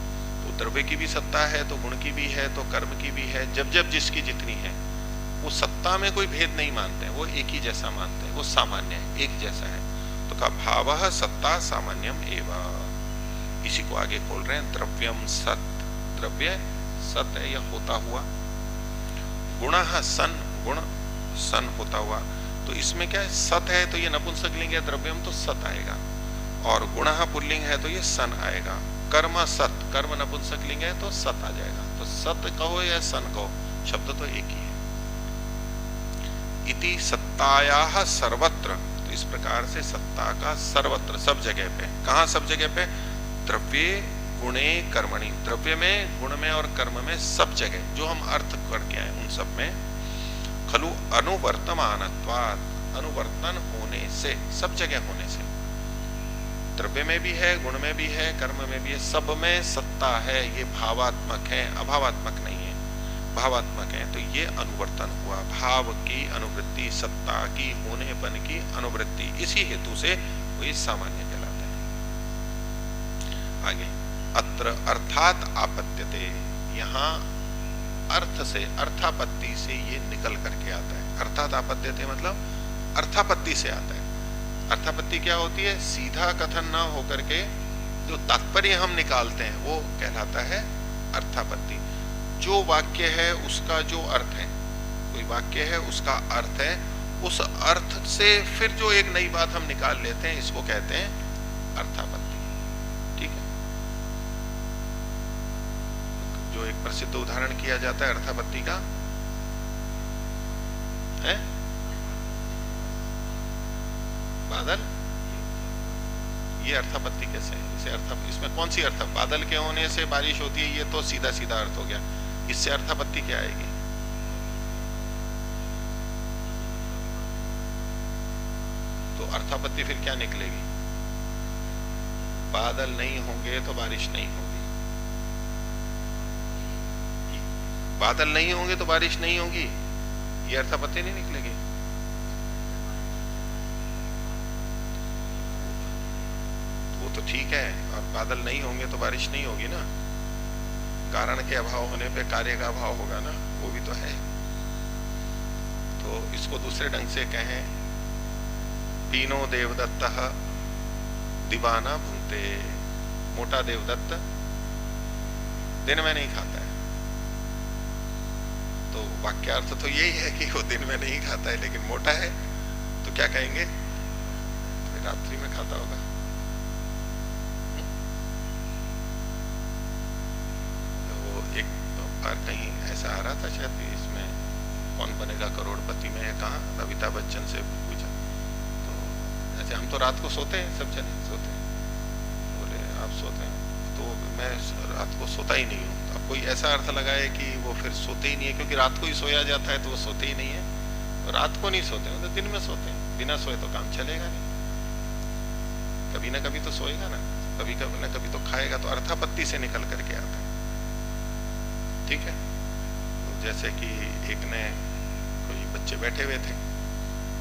तो द्रव्य की भी सत्ता है, तो गुण की भी है, तो कर्म की भी है, जब जब जिसकी जितनी है, वो सत्ता में कोई भेद नहीं मानते, वो एक ही जैसा मानते हैं, वो सामान्य है, एक जैसा है। तो कहा भावः सत्ता सामान्यम एवं, इसी को आगे खोल रहे हैं, द्रव्यम सत, द्रव्य सत है या होता हुआ, गुणः सन, गुण सन होता हुआ, तो इसमें क्या है, सत है तो ये नपुंसकलिंग है, द्रव्यम तो सत आएगा, और गुणः पुल्लिंग है तो ये सन आएगा। कर्म सत, कर्म नपुंसकलिंग है तो सत आ जाएगा, तो सत कहो या सन कहो, शब्द तो एक ही है। इति सत्तायाः सर्वत्र, तो इस प्रकार से सत्ता का सर्वत्र, सब जगह पे, कहाँ सब जगह पे? द्रव्ये गुणे कर्मणि, द्रव्य में, गुण में और कर्म में, सब जगह जो हम अर्थ करके आए उन सब में, खलु अनुवर्तमानत्वात्, अनुवर्तन होने से, सब जगह होने से, द्रव्य में भी है, गुण में भी है, कर्म में भी है, सब में सत्ता है, ये भावात्मक है, अभावात्मक नहीं है, भावात्मक है। तो ये अनुवर्तन हुआ, भाव की अनुवृत्ति, सत्ता की, होनेपन की अनुवृत्ति, इसी हेतु से वो सामान्य कहलाता है। आगे अत्र अर्थात आपत्त्यते, यहाँ अर्थ से, अर्थापत्ति से ये निकल करके आता है। अर्थात आपत्त्यते मतलब अर्थापत्ति से आता है। अर्थापत्ति क्या होती है? सीधा कथन ना होकर के जो तात्पर्य हम निकालते हैं वो कहलाता है अर्थापत्ति। जो वाक्य है उसका जो अर्थ है, कोई वाक्य है उसका अर्थ है, उस अर्थ से फिर जो एक नई बात हम निकाल लेते हैं, इसको कहते हैं अर्थापत्ति। ठीक है, जो एक प्रसिद्ध उदाहरण किया जाता है अर्थापत्ति का है बादल। ये अर्थापत्ति कैसे है? इसे इसमें कौन सी अर्थ? बादल के होने से बारिश होती है, ये तो सीधा सीधा अर्थ हो गया। इससे अर्थापत्ति क्या आएगी? तो अर्थापत्ति फिर क्या निकलेगी? बादल नहीं होंगे तो बारिश नहीं होगी, बादल नहीं होंगे तो बारिश नहीं होगी, ये अर्थापत्ति नहीं निकलेगी। वो तो ठीक है, और बादल नहीं होंगे तो बारिश नहीं होगी ना, कारण के अभाव होने पे कार्य का अभाव होगा ना, वो भी तो है। तो इसको दूसरे ढंग से कहें, पीनो देवदत्त दीवाना भुंगते, मोटा देवदत्त दिन में नहीं खाता है। तो वाक्यार्थ तो यही है कि वो दिन में नहीं खाता है, लेकिन मोटा है, तो क्या कहेंगे? रात्रि में खाता होगा। कहीं ऐसा आ रहा था शायद इसमें, कौन बनेगा करोड़पति में, कहा अमिताभ बच्चन से पूछा, तो ऐसे हम तो रात को सोते हैं, सब जने सोते हैं, बोले आप सोते हैं, तो मैं रात को सोता ही नहीं हूँ। अब कोई ऐसा अर्थ लगाए कि वो फिर सोते ही नहीं है, क्योंकि रात को ही सोया जाता है तो वो सोते ही नहीं है, तो रात को नहीं सोते, मतलब दिन में सोते हैं। बिना सोए तो काम चलेगा नहीं, कभी ना कभी तो सोएगा ना, कभी कभी ना कभी तो खाएगा, तो अर्थापत्ति से निकल करके आता है। ठीक है, तो जैसे कि एक ने, कोई बच्चे बैठे हुए थे,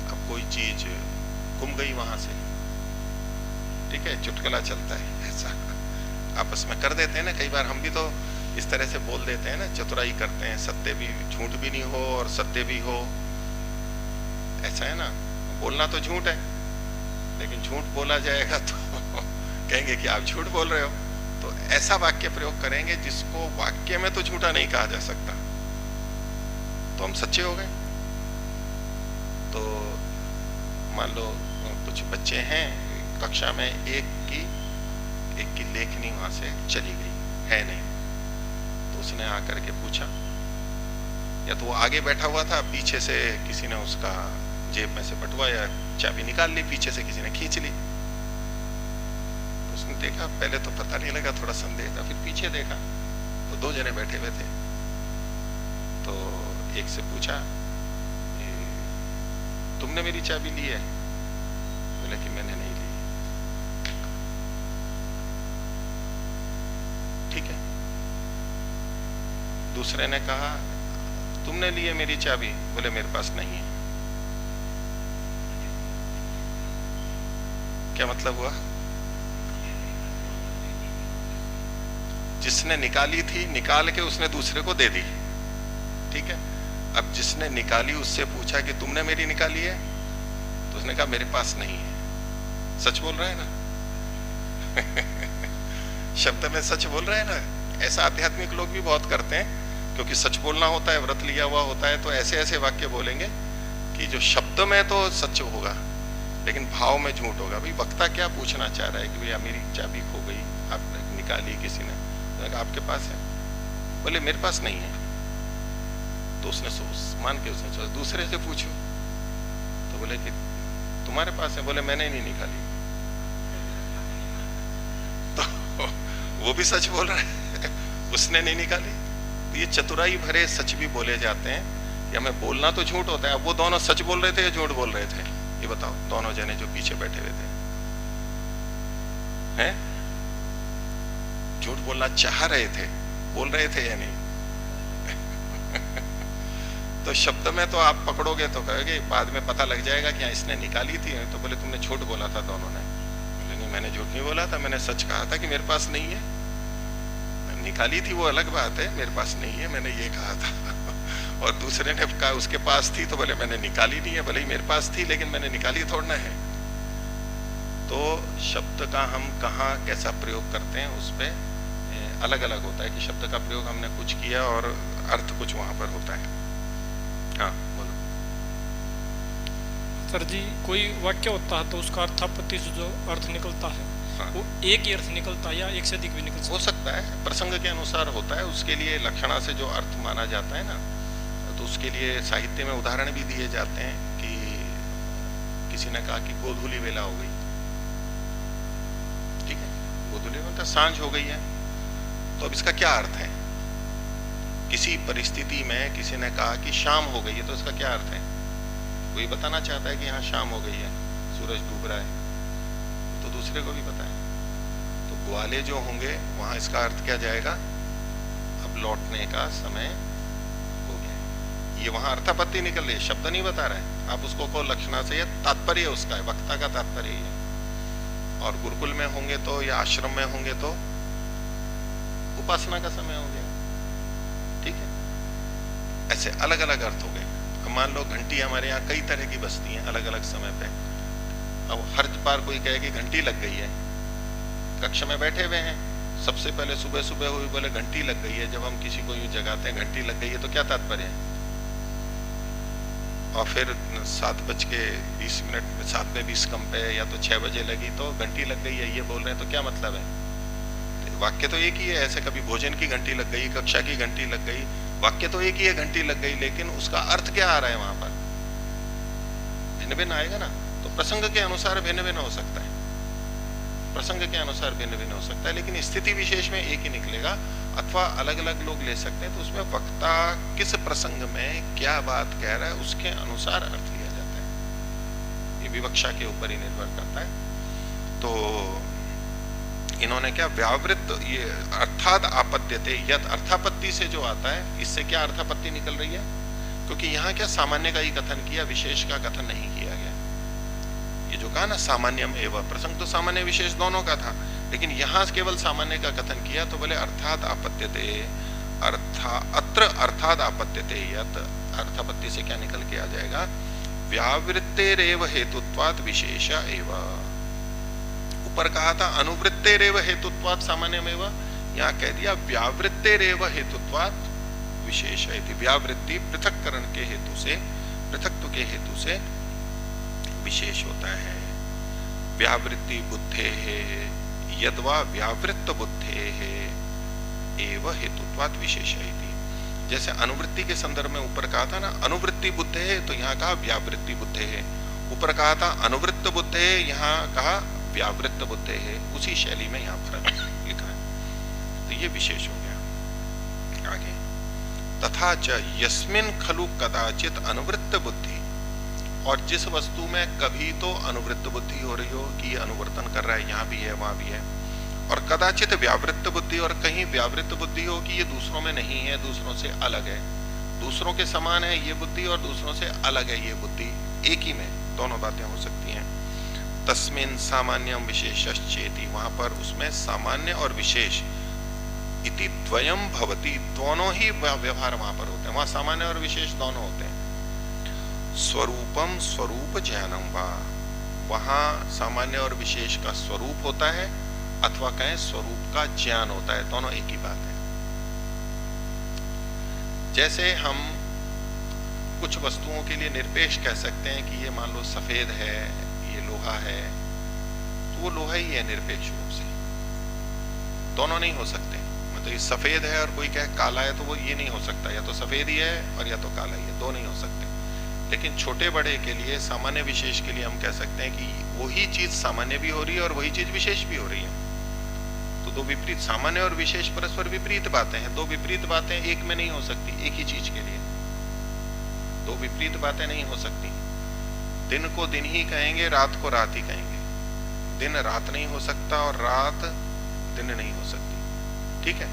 अब कोई चीज गुम गई वहां से, ठीक है, चुटकुला चलता है, ऐसा आपस में कर देते हैं ना, कई बार हम भी तो इस तरह से बोल देते हैं ना, चतुराई करते हैं, सत्य भी, झूठ भी नहीं हो और सत्य भी हो, ऐसा है ना। बोलना तो झूठ है, लेकिन झूठ बोला जाएगा तो कहेंगे कि आप झूठ बोल रहे हो, तो ऐसा वाक्य प्रयोग करेंगे जिसको वाक्य में तो झूठा नहीं कहा जा सकता, तो हम सच्चे हो गए। तो मान लो कुछ बच्चे हैं कक्षा में, एक की लेखनी वहां से चली गई है नहीं, तो उसने आकर के पूछा, या तो वो आगे बैठा हुआ था, पीछे से किसी ने उसका जेब में से बटुआ या चाबी निकाल ली, पीछे से किसी ने खींच ली। तो उसने देखा, पहले तो पता नहीं लगा, थोड़ा संदेह था, फिर पीछे देखा तो दो जने बैठे हुए थे। तो एक से पूछा, तुमने मेरी चाबी ली है? बोले कि मैंने नहीं ली। ठीक है। दूसरे ने कहा, तुमने ली है मेरी चाबी? बोले मेरे पास नहीं है। क्या मतलब हुआ? जिसने निकाली थी, निकाल के उसने दूसरे को दे दी। ठीक है। अब जिसने निकाली उससे पूछा कि तुमने मेरी निकाली है? तो उसने कहा मेरे पास नहीं है। सच बोल रहा है ना? शब्द में सच बोल रहे हैं ना। ऐसा आध्यात्मिक लोग भी बहुत करते हैं, क्योंकि सच बोलना होता है, व्रत लिया हुआ होता है, तो ऐसे ऐसे वाक्य बोलेंगे कि जो शब्द में तो सच होगा लेकिन भाव में झूठ होगा। भाई वक्ता क्या पूछना चाह रहा है कि भैया मेरी चाबी खो गई, आपने निकाली किसी ने, तो आपके पास है? बोले मेरे पास नहीं है। तो उसने मान के उसने सोचा दूसरे से पूछो, तो बोले कि तुम्हारे पास है? बोले मैंने नहीं निकाली। तो वो भी सच बोल रहा है, उसने नहीं निकाली। तो ये चतुराई भरे सच भी बोले जाते हैं, या हमें बोलना तो झूठ होता है। अब वो दोनों सच बोल रहे थे या झूठ बोल रहे थे? ये बताओ, दोनों जने जो पीछे बैठे हुए थे, हैं? झूठ बोलना चाह रहे थे, बोल रहे थे या नहीं? तो शब्द में तो आप पकड़ोगे तो कहोगे, बाद में पता लग जाएगा कि इसने निकाली थी। तो बोले तुमने झूठ बोला था दोनों ने। बोले नहीं, मैंने झूठ नहीं बोला था, मैंने सच कहा था कि मेरे पास नहीं है। निकाली थी वो अलग बात है, मेरे पास नहीं है मैंने ये कहा था। और दूसरे ने कहा उसके पास थी, तो बोले मैंने निकाली नहीं है। बोले मेरे पास थी लेकिन मैंने निकाली थोड़ा है। तो शब्द का हम कहाँ कैसा प्रयोग करते हैं उस पर अलग अलग होता है, कि शब्द का प्रयोग हमने कुछ किया और अर्थ कुछ वहां पर होता है। हाँ बोलो सर जी। कोई वाक्य होता है तो उसका अर्थापत्ति से जो अर्थ निकलता है, हाँ, वो एक ही अर्थ निकलता है या एक से अधिक भी निकल हो सकता है, प्रसंग के अनुसार होता है। उसके लिए लक्षणा से जो अर्थ माना जाता है ना, तो उसके लिए साहित्य में उदाहरण भी दिए जाते हैं कि किसी ने कहा कि गोधूली वेला हो गई। ठीक है, गोधूली मतलब सांझ हो गई है। तो अब इसका क्या अर्थ है? किसी परिस्थिति में किसी ने कहा कि शाम हो गई है, तो इसका क्या अर्थ है? कोई बताना चाहता है कि हाँ शाम हो गई है, सूरज डूब रहा है, तो दूसरे को भी पता है। तो ग्वाले जो होंगे वहां इसका अर्थ क्या जाएगा? अब लौटने का समय हो गया। ये वहां अर्थापत्ति निकल रही है, शब्द नहीं बता रहा है। आप उसको को लक्षणा से, ये तात्पर्य उसका है, वक्ता का तात्पर्य है। और गुरुकुल में होंगे तो या आश्रम में होंगे तो उपासना का समय हो गया। ठीक है, ऐसे अलग अलग अर्थ हो गए। अब मान लो घंटी, हमारे यहाँ कई तरह की बजती हैं अलग अलग समय पे। अब हर बार कोई कहे कि घंटी लग गई है, कक्षा में बैठे हुए हैं, सबसे पहले सुबह सुबह हुई, बोले घंटी लग गई है। जब हम किसी को यूं जगाते हैं घंटी लग गई है, तो क्या तात्पर्य है? और फिर 7:20 में 7:20 कम पे, या तो 6 बजे लगी तो घंटी लग गई है, ये बोल रहे हैं, तो क्या मतलब है? वाक्य तो एक ही है। ऐसे कभी भोजन की घंटी लग गई, कक्षा की घंटी लग गई, वाक्य तो एक ही है, घंटी लग गई, लेकिन उसका अर्थ क्या आ रहा है वहां पर? भिन्न भिन्न आएगा ना। तो प्रसंग के अनुसार भिन्न भिन्न हो सकता है, प्रसंग के अनुसार भिन्न भिन्न हो सकता है, लेकिन स्थिति विशेष में एक ही निकलेगा। अथवा अलग अलग लोग ले सकते हैं, तो उसमें वक्ता किस प्रसंग में क्या बात कह रहा है उसके अनुसार अर्थ लिया जाता है। ये विवक्षा के ऊपर ही निर्भर करता है। तो इन्होंने क्या व्यावृत्त, ये अर्थात आपत्त्यते, यद अर्थापत्ति से जो आता है, इससे क्या अर्थापत्ति निकल रही है? क्योंकि यहाँ क्या सामान्य का ही कथन किया, विशेष का कथन नहीं किया गया। ये जो कहा ना सामान्यम एवं, प्रसंग तो सामान्य विशेष दोनों का था, लेकिन यहाँ केवल सामान्य का कथन किया। तो बोले अर्थात आपत्त्यते, अत्र अर्थात आपत्त्यते, यद अर्थापत्ति से क्या निकल के आ जाएगा? व्यावृत्तेरेव हेतुत्वात् विशेष एवं। ऊपर कहा था अनुवृत्तेरेव हेतुत्वात् सामान्यमेव, यहाँ कह दिया व्यावृत्तेरेव हेतुत्वात् विशेष है। व्यावृत्ति पृथक्करण के हेतु से, पृथक्त्व के हेतु से विशेष होता है। व्यावृत्ति बुद्धे है यद्वा व्यावृत्त बुद्धे है एव हेतुत्वात् विशेष है। जैसे अनुवृत्ति के संदर्भ में ऊपर कहा था ना अनुवृत्ति बुद्धे है, तो यहाँ कहा व्यावृत्ति बुद्धे है। ऊपर कहा था अनुवृत्त बुद्धे है, यहाँ कहा व्यावृत्त बुद्धे है। उसी शैली में यहाँ फर्क लिखा है, तो ये विशेष हो गया। आगे तथा च यस्मिन खलु कदाचित अनुवृत्त बुद्धि, और जिस वस्तु में कभी तो अनुवृत्त बुद्धि हो रही हो कि ये अनुवर्तन कर रहा है, यहाँ भी है वहां भी है, और कदाचित व्यावृत्त बुद्धि, और कहीं व्यावृत्त बुद्धि हो कि ये दूसरों में नहीं है, दूसरों से अलग है, दूसरों के समान है ये बुद्धि और दूसरों से अलग है ये बुद्धि, एक ही में दोनों बातें हो सकती हैं। तस्मिन् सामान्यम विशेषश्चेति, वहां पर उसमें सामान्य और विशेष इति द्वयम भवति, दोनों ही व्यवहार वहां पर होते हैं, वहां सामान्य और विशेष दोनों होते हैं। स्वरूपम स्वरूप ज्ञानम वा, वहां सामान्य और विशेष का स्वरूप होता है अथवा कहें स्वरूप का ज्ञान होता है, दोनों एक ही बात है। जैसे हम कुछ वस्तुओं के लिए निरपेक्ष कह सकते हैं कि ये मान लो सफेद है, ये लोहा है, तो वो लोहा ही है निरपेक्ष रूप से, दोनों नहीं हो सकते। मतलब ये सफेद है और कोई कहे काला है, तो वो ये नहीं हो सकता, या तो सफेद ही है और या तो काला ही है, दो नहीं हो सकते। लेकिन छोटे बड़े के लिए, सामान्य विशेष के लिए हम कह सकते हैं कि वही चीज सामान्य भी हो रही है और वही चीज विशेष भी हो रही है। तो दो विपरीत, सामान्य और विशेष परस्पर विपरीत बातें हैं, दो विपरीत बातें एक में नहीं हो सकती, एक ही चीज के लिए दो विपरीत बातें नहीं हो सकती। दिन को दिन ही कहेंगे, रात को रात ही कहेंगे, दिन रात नहीं हो सकता और रात दिन नहीं हो सकती, ठीक है।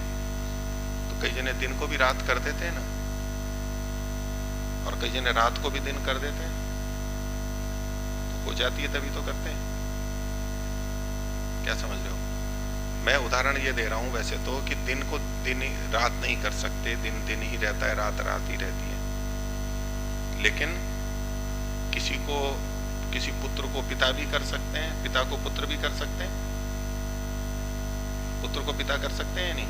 तो कई जने दिन को भी रात कर देते हैं ना, और कई जने रात को भी दिन कर देते हैं, तो हो जाती है तभी तो करते हैं। क्या समझ रहे हो? मैं उदाहरण ये दे रहा हूं वैसे तो कि दिन को दिन रात नहीं कर सकते, दिन दिन ही रहता है, रात रात ही रहती है। लेकिन किसी को, किसी पुत्र को पिता भी कर सकते हैं, पिता को पुत्र भी कर सकते हैं, पुत्र को पिता कर सकते हैं? नहीं,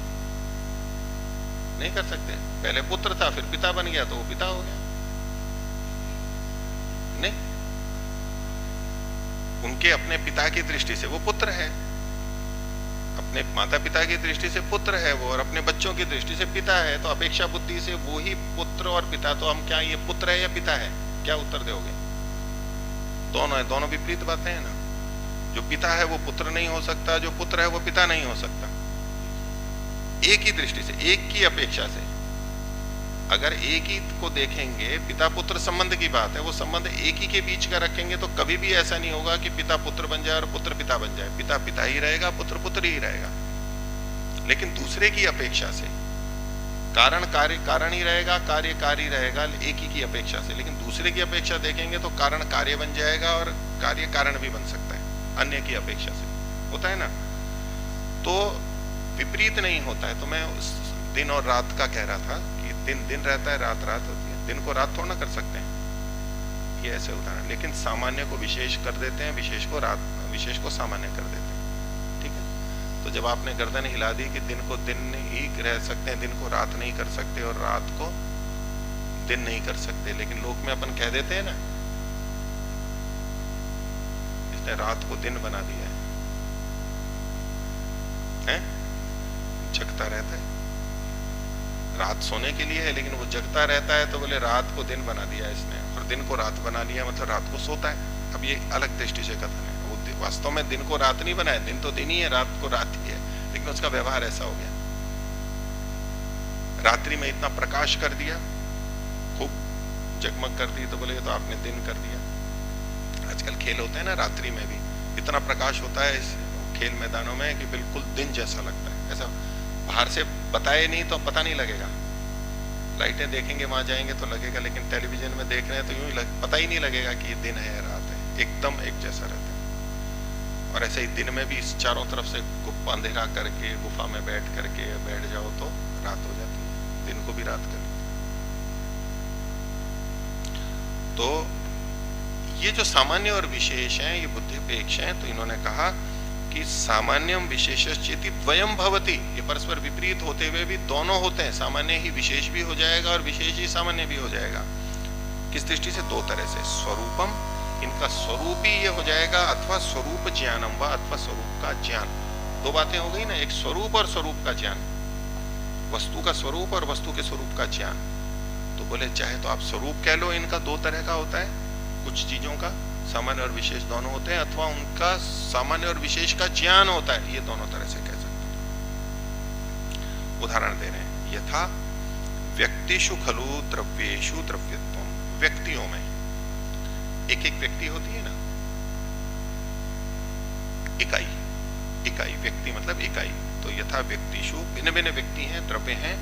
नहीं कर सकते। पहले पुत्र था फिर पिता बन गया तो वो पिता हो गया, नहीं। उनके अपने पिता की दृष्टि से वो पुत्र है, अपने माता पिता की दृष्टि से पुत्र है वो, और अपने बच्चों की दृष्टि से पिता है। तो अपेक्षा बुद्धि से वो ही पुत्र और पिता, तो हम क्या ये पुत्र है या पिता है, क्या उत्तर दोगे? दोनों है, दोनों विपरीत बातें हैं ना। जो पिता है वो पुत्र नहीं हो सकता, जो पुत्र है वो पिता नहीं हो सकता। एक ही दृष्टि से, एक की अपेक्षा से अगर एक ही को देखेंगे, पिता पुत्र संबंध की बात है, वो संबंध एक ही के बीच का रखेंगे तो कभी भी ऐसा नहीं होगा कि पिता पुत्र बन जाए और पुत्र पिता बन जाए। पिता पिता ही रहेगा, पुत्र पुत्र ही रहेगा। लेकिन दूसरे की अपेक्षा से कारण कार्य कारण ही रहेगा, कार्य कार्य रहेगा, एक ही की अपेक्षा से। लेकिन दूसरे की अपेक्षा देखेंगे तो कारण कार्य बन जाएगा और कार्य कारण भी बन सकता है, अन्य की अपेक्षा से होता है ना। तो विपरीत नहीं होता है। तो मैं उस दिन और रात का कह रहा था कि दिन दिन रहता है, रात रात होती है। दिन को रात थोड़ा ना कर सकते हैं, ये ऐसे उदाहरण। लेकिन सामान्य को विशेष कर देते हैं, विशेष को रात, विशेष को सामान्य कर देते हैं, ठीक है। तो जब आपने गर्दन हिला दी कि दिन को दिन ही रह सकते हैं, दिन को रात नहीं कर सकते और रात को दिन नहीं कर सकते, लेकिन लोक में अपन कह देते हैं ना, इसने रात को दिन बना दिया है? जगता रहता है, रात सोने के लिए है लेकिन वो जगता रहता है, तो बोले रात को दिन बना दिया इसने, और दिन को रात बना लिया मतलब रात को सोता है। अब ये अलग दृष्टि से कथन है, वो वास्तव में दिन को रात नहीं बनाया, दिन तो दिन ही है, रात को रात ही है, लेकिन उसका व्यवहार ऐसा हो गया। रात्रि में इतना प्रकाश कर दिया, खूब जगमग कर दी, तो बोले तो आपने दिन कर दिया। आजकल खेल होते हैं ना, रात्रि में भी इतना प्रकाश होता है इस खेल मैदानों में कि बिल्कुल दिन जैसा लगता है। ऐसा बाहर से बताए नहीं तो पता नहीं लगेगा, लाइटें देखेंगे वहां जाएंगे तो लगेगा, लेकिन टेलीविजन में देख रहे हैं तो यूं ही पता ही नहीं लगेगा कि ये दिन है या रात है, एकदम एक जैसा रहता है। और ऐसे ही दिन में भी चारों तरफ से अंधेरा करके गुफा में बैठ जाओ तो रात हो जाती है, दिन को भी रात कर देती है। तो ये जो सामान्य और विशेष हैं, ये बुद्धिपेक्ष हैं। तो इन्होंने कहा कि सामान्यम विशेषश्चेति द्वयम भवति, ये परस्पर विपरीत होते हुए भी दोनों होते हैं, सामान्य ही विशेष भी हो जाएगा और विशेष ही सामान्य भी हो जाएगा। किस दृष्टि से? दो तरह से। स्वरूपम, इनका स्वरूप ही ये हो जाएगा, अथवा स्वरूप ज्ञानम व अथवा स्वरूप का ज्ञान। दो बातें हो गई ना, एक स्वरूप और स्वरूप का ज्ञान, वस्तु का स्वरूप और वस्तु के स्वरूप का ज्ञान। तो बोले चाहे तो आप स्वरूप कह लो, इनका दो तरह का होता है, कुछ चीजों का सामान्य और विशेष दोनों होते हैं, अथवा उनका सामान्य और विशेष का ज्ञान होता है, ये दोनों तरह से कह सकते हैं। उदाहरण दे रहे हैं, यथा व्यक्तिषु खलु द्रव्येषु द्रव्यत्वम, व्यक्तियों में एक एक व्यक्ति होती है ना, इकाई, इकाई व्यक्ति मतलब इकाई। तो यथा व्यक्तिषु, भिन्न भिन्न व्यक्ति हैं, द्रव्य हैं,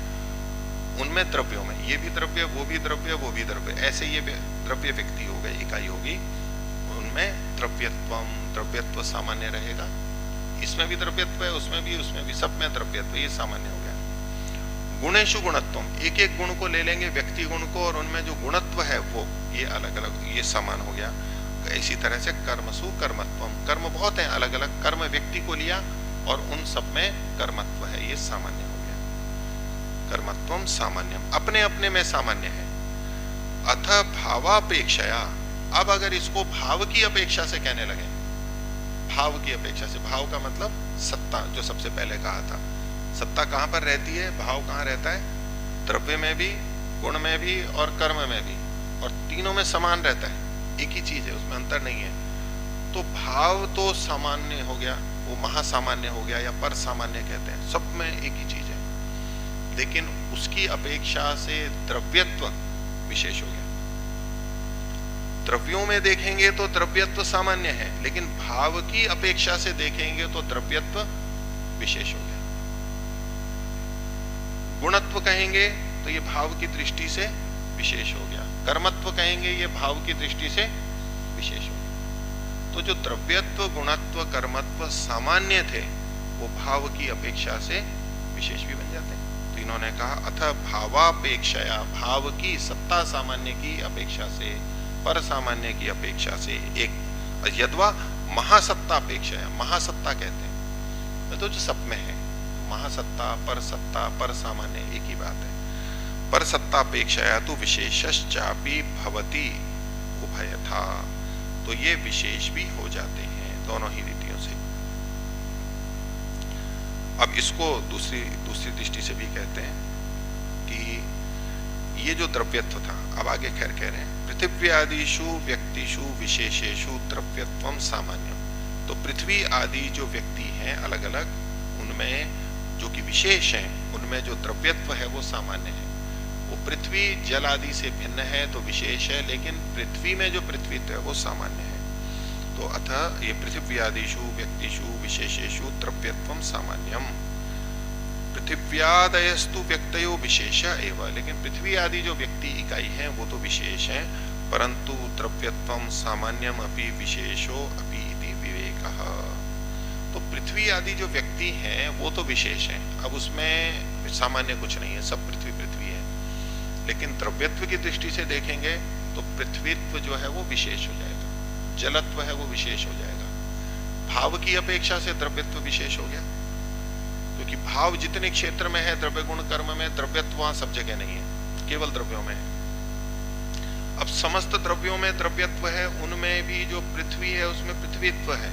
उनमें द्रव्यों में, ये भी द्रव्य, वो भी द्रव्य, वो भी द्रव्य, ऐसे ये द्रव्य व्यक्ति हो गए, इकाई होगी, उनमें द्रव्यत्वम, द्रव्यत्व सामान्य रहेगा। इसमें भी द्रव्यत्व है, उसमें भी, सब में द्रव्यत्व, ये सामान्य हो गया। गुणेषु गुणत्वम, एक एक गुण को ले लेंगे, व्यक्ति गुण को, और उनमें जो गुणत्व है वो, ये अलग अलग, ये समान हो गया। इसी तरह से कर्मसु कर्मत्वम, कर्म बहुत है अलग अलग, कर्म व्यक्ति को लिया और उन सब में कर्मत्व है, ये सामान्य हो गया। कर्मत्वम सामान्यम, अपने अपने में सामान्य है। अथ भावापेक्षया, अब अगर इसको भाव की अपेक्षा से कहने लगे, भाव की अपेक्षा से, भाव का मतलब सत्ता, जो सबसे पहले कहा था, सत्ता कहां पर रहती है, भाव कहां रहता है? द्रव्य में भी, गुण में भी और कर्म में भी, और तीनों में समान रहता है, एक ही चीज है, उसमें अंतर नहीं है। तो भाव तो सामान्य हो गया, वो महासामान्य हो गया, या पर सामान्य कहते हैं, सब में एक ही चीज है, लेकिन उसकी अपेक्षा से द्रव्यत्व विशेष हो गया। द्रव्यों में देखेंगे तो द्रव्यत्व सामान्य है, लेकिन भाव की अपेक्षा से देखेंगे तो द्रव्यत्व विशेष हो गया। गुणत्व कहेंगे तो ये भाव की दृष्टि से विशेष हो गया, कर्मत्व कहेंगे ये भाव की दृष्टि से विशेष हो गया। तो जो द्रव्यत्व, गुणत्व, कर्मत्व सामान्य थे, वो भाव की अपेक्षा से विशेष भी बन जाते हैं। तो इन्होंने कहा अथ भावापेक्षया, भाव की, सत्ता सामान्य की अपेक्षा से, पर सामान्य की अपेक्षा से एक, यद्वा महासत्ता अपेक्षा, महासत्ता कहते हैं तो जो सब में है, महासत्ता, पर सत्ता, पर सामान्य एक ही बात है। पर सत्ता अपेक्षया तो विशेषश्चापि भवति उभयथा, तो ये विशेष भी हो जाते हैं दोनों ही रीतियों से। अब इसको दूसरी दृष्टि से भी कहते हैं कि ये जो द्रव्यत्व था, अब आगे खैर कह रहे हैं, पृथ्वी आदिषु व्यक्तिषु विशेषेषु द्रव्यत्वम सामान्यम, तो पृथ्वी आदि जो व्यक्ति हैं अलग अलग, उनमें जो कि विशेष हैं, उनमें जो द्रव्यत्व है वो सामान्य है। वो पृथ्वी जल आदि से भिन्न है तो विशेष है, लेकिन पृथ्वी में जो पृथ्वीत्व है वो सामान्य है। तो अतः ये पृथ्वी आदिषु व्यक्तिषु विशेषेषु द्रव्यत्वम सामान्यम, पृथिव्यादयस्तु व्यक्तयो विशेष एवं, लेकिन पृथ्वी आदि जो व्यक्ति इकाई है वो तो विशेष है, परंतु द्रव्यत्वम सामान्यम अपि विशेषो अपि इति विवेकः। तो पृथ्वी आदि जो व्यक्ति हैं वो तो विशेष हैं, अब उसमें सामान्य कुछ नहीं है, सब पृथ्वी पृथ्वी है, लेकिन द्रव्यत्व की दृष्टि से देखेंगे तो पृथ्वीत्व जो है वो विशेष हो जाएगा, जलत्व है वो विशेष हो जाएगा। भाव की अपेक्षा से द्रव्यत्व विशेष हो गया, क्योंकि भाव जितने क्षेत्र में है द्रव्य गुण कर्म में, द्रव्यत्व वहां सब जगह नहीं है, केवल द्रव्यों में है। अब समस्त द्रव्यों में द्रव्यत्व है, उनमें भी जो पृथ्वी है उसमें पृथ्वीत्व है,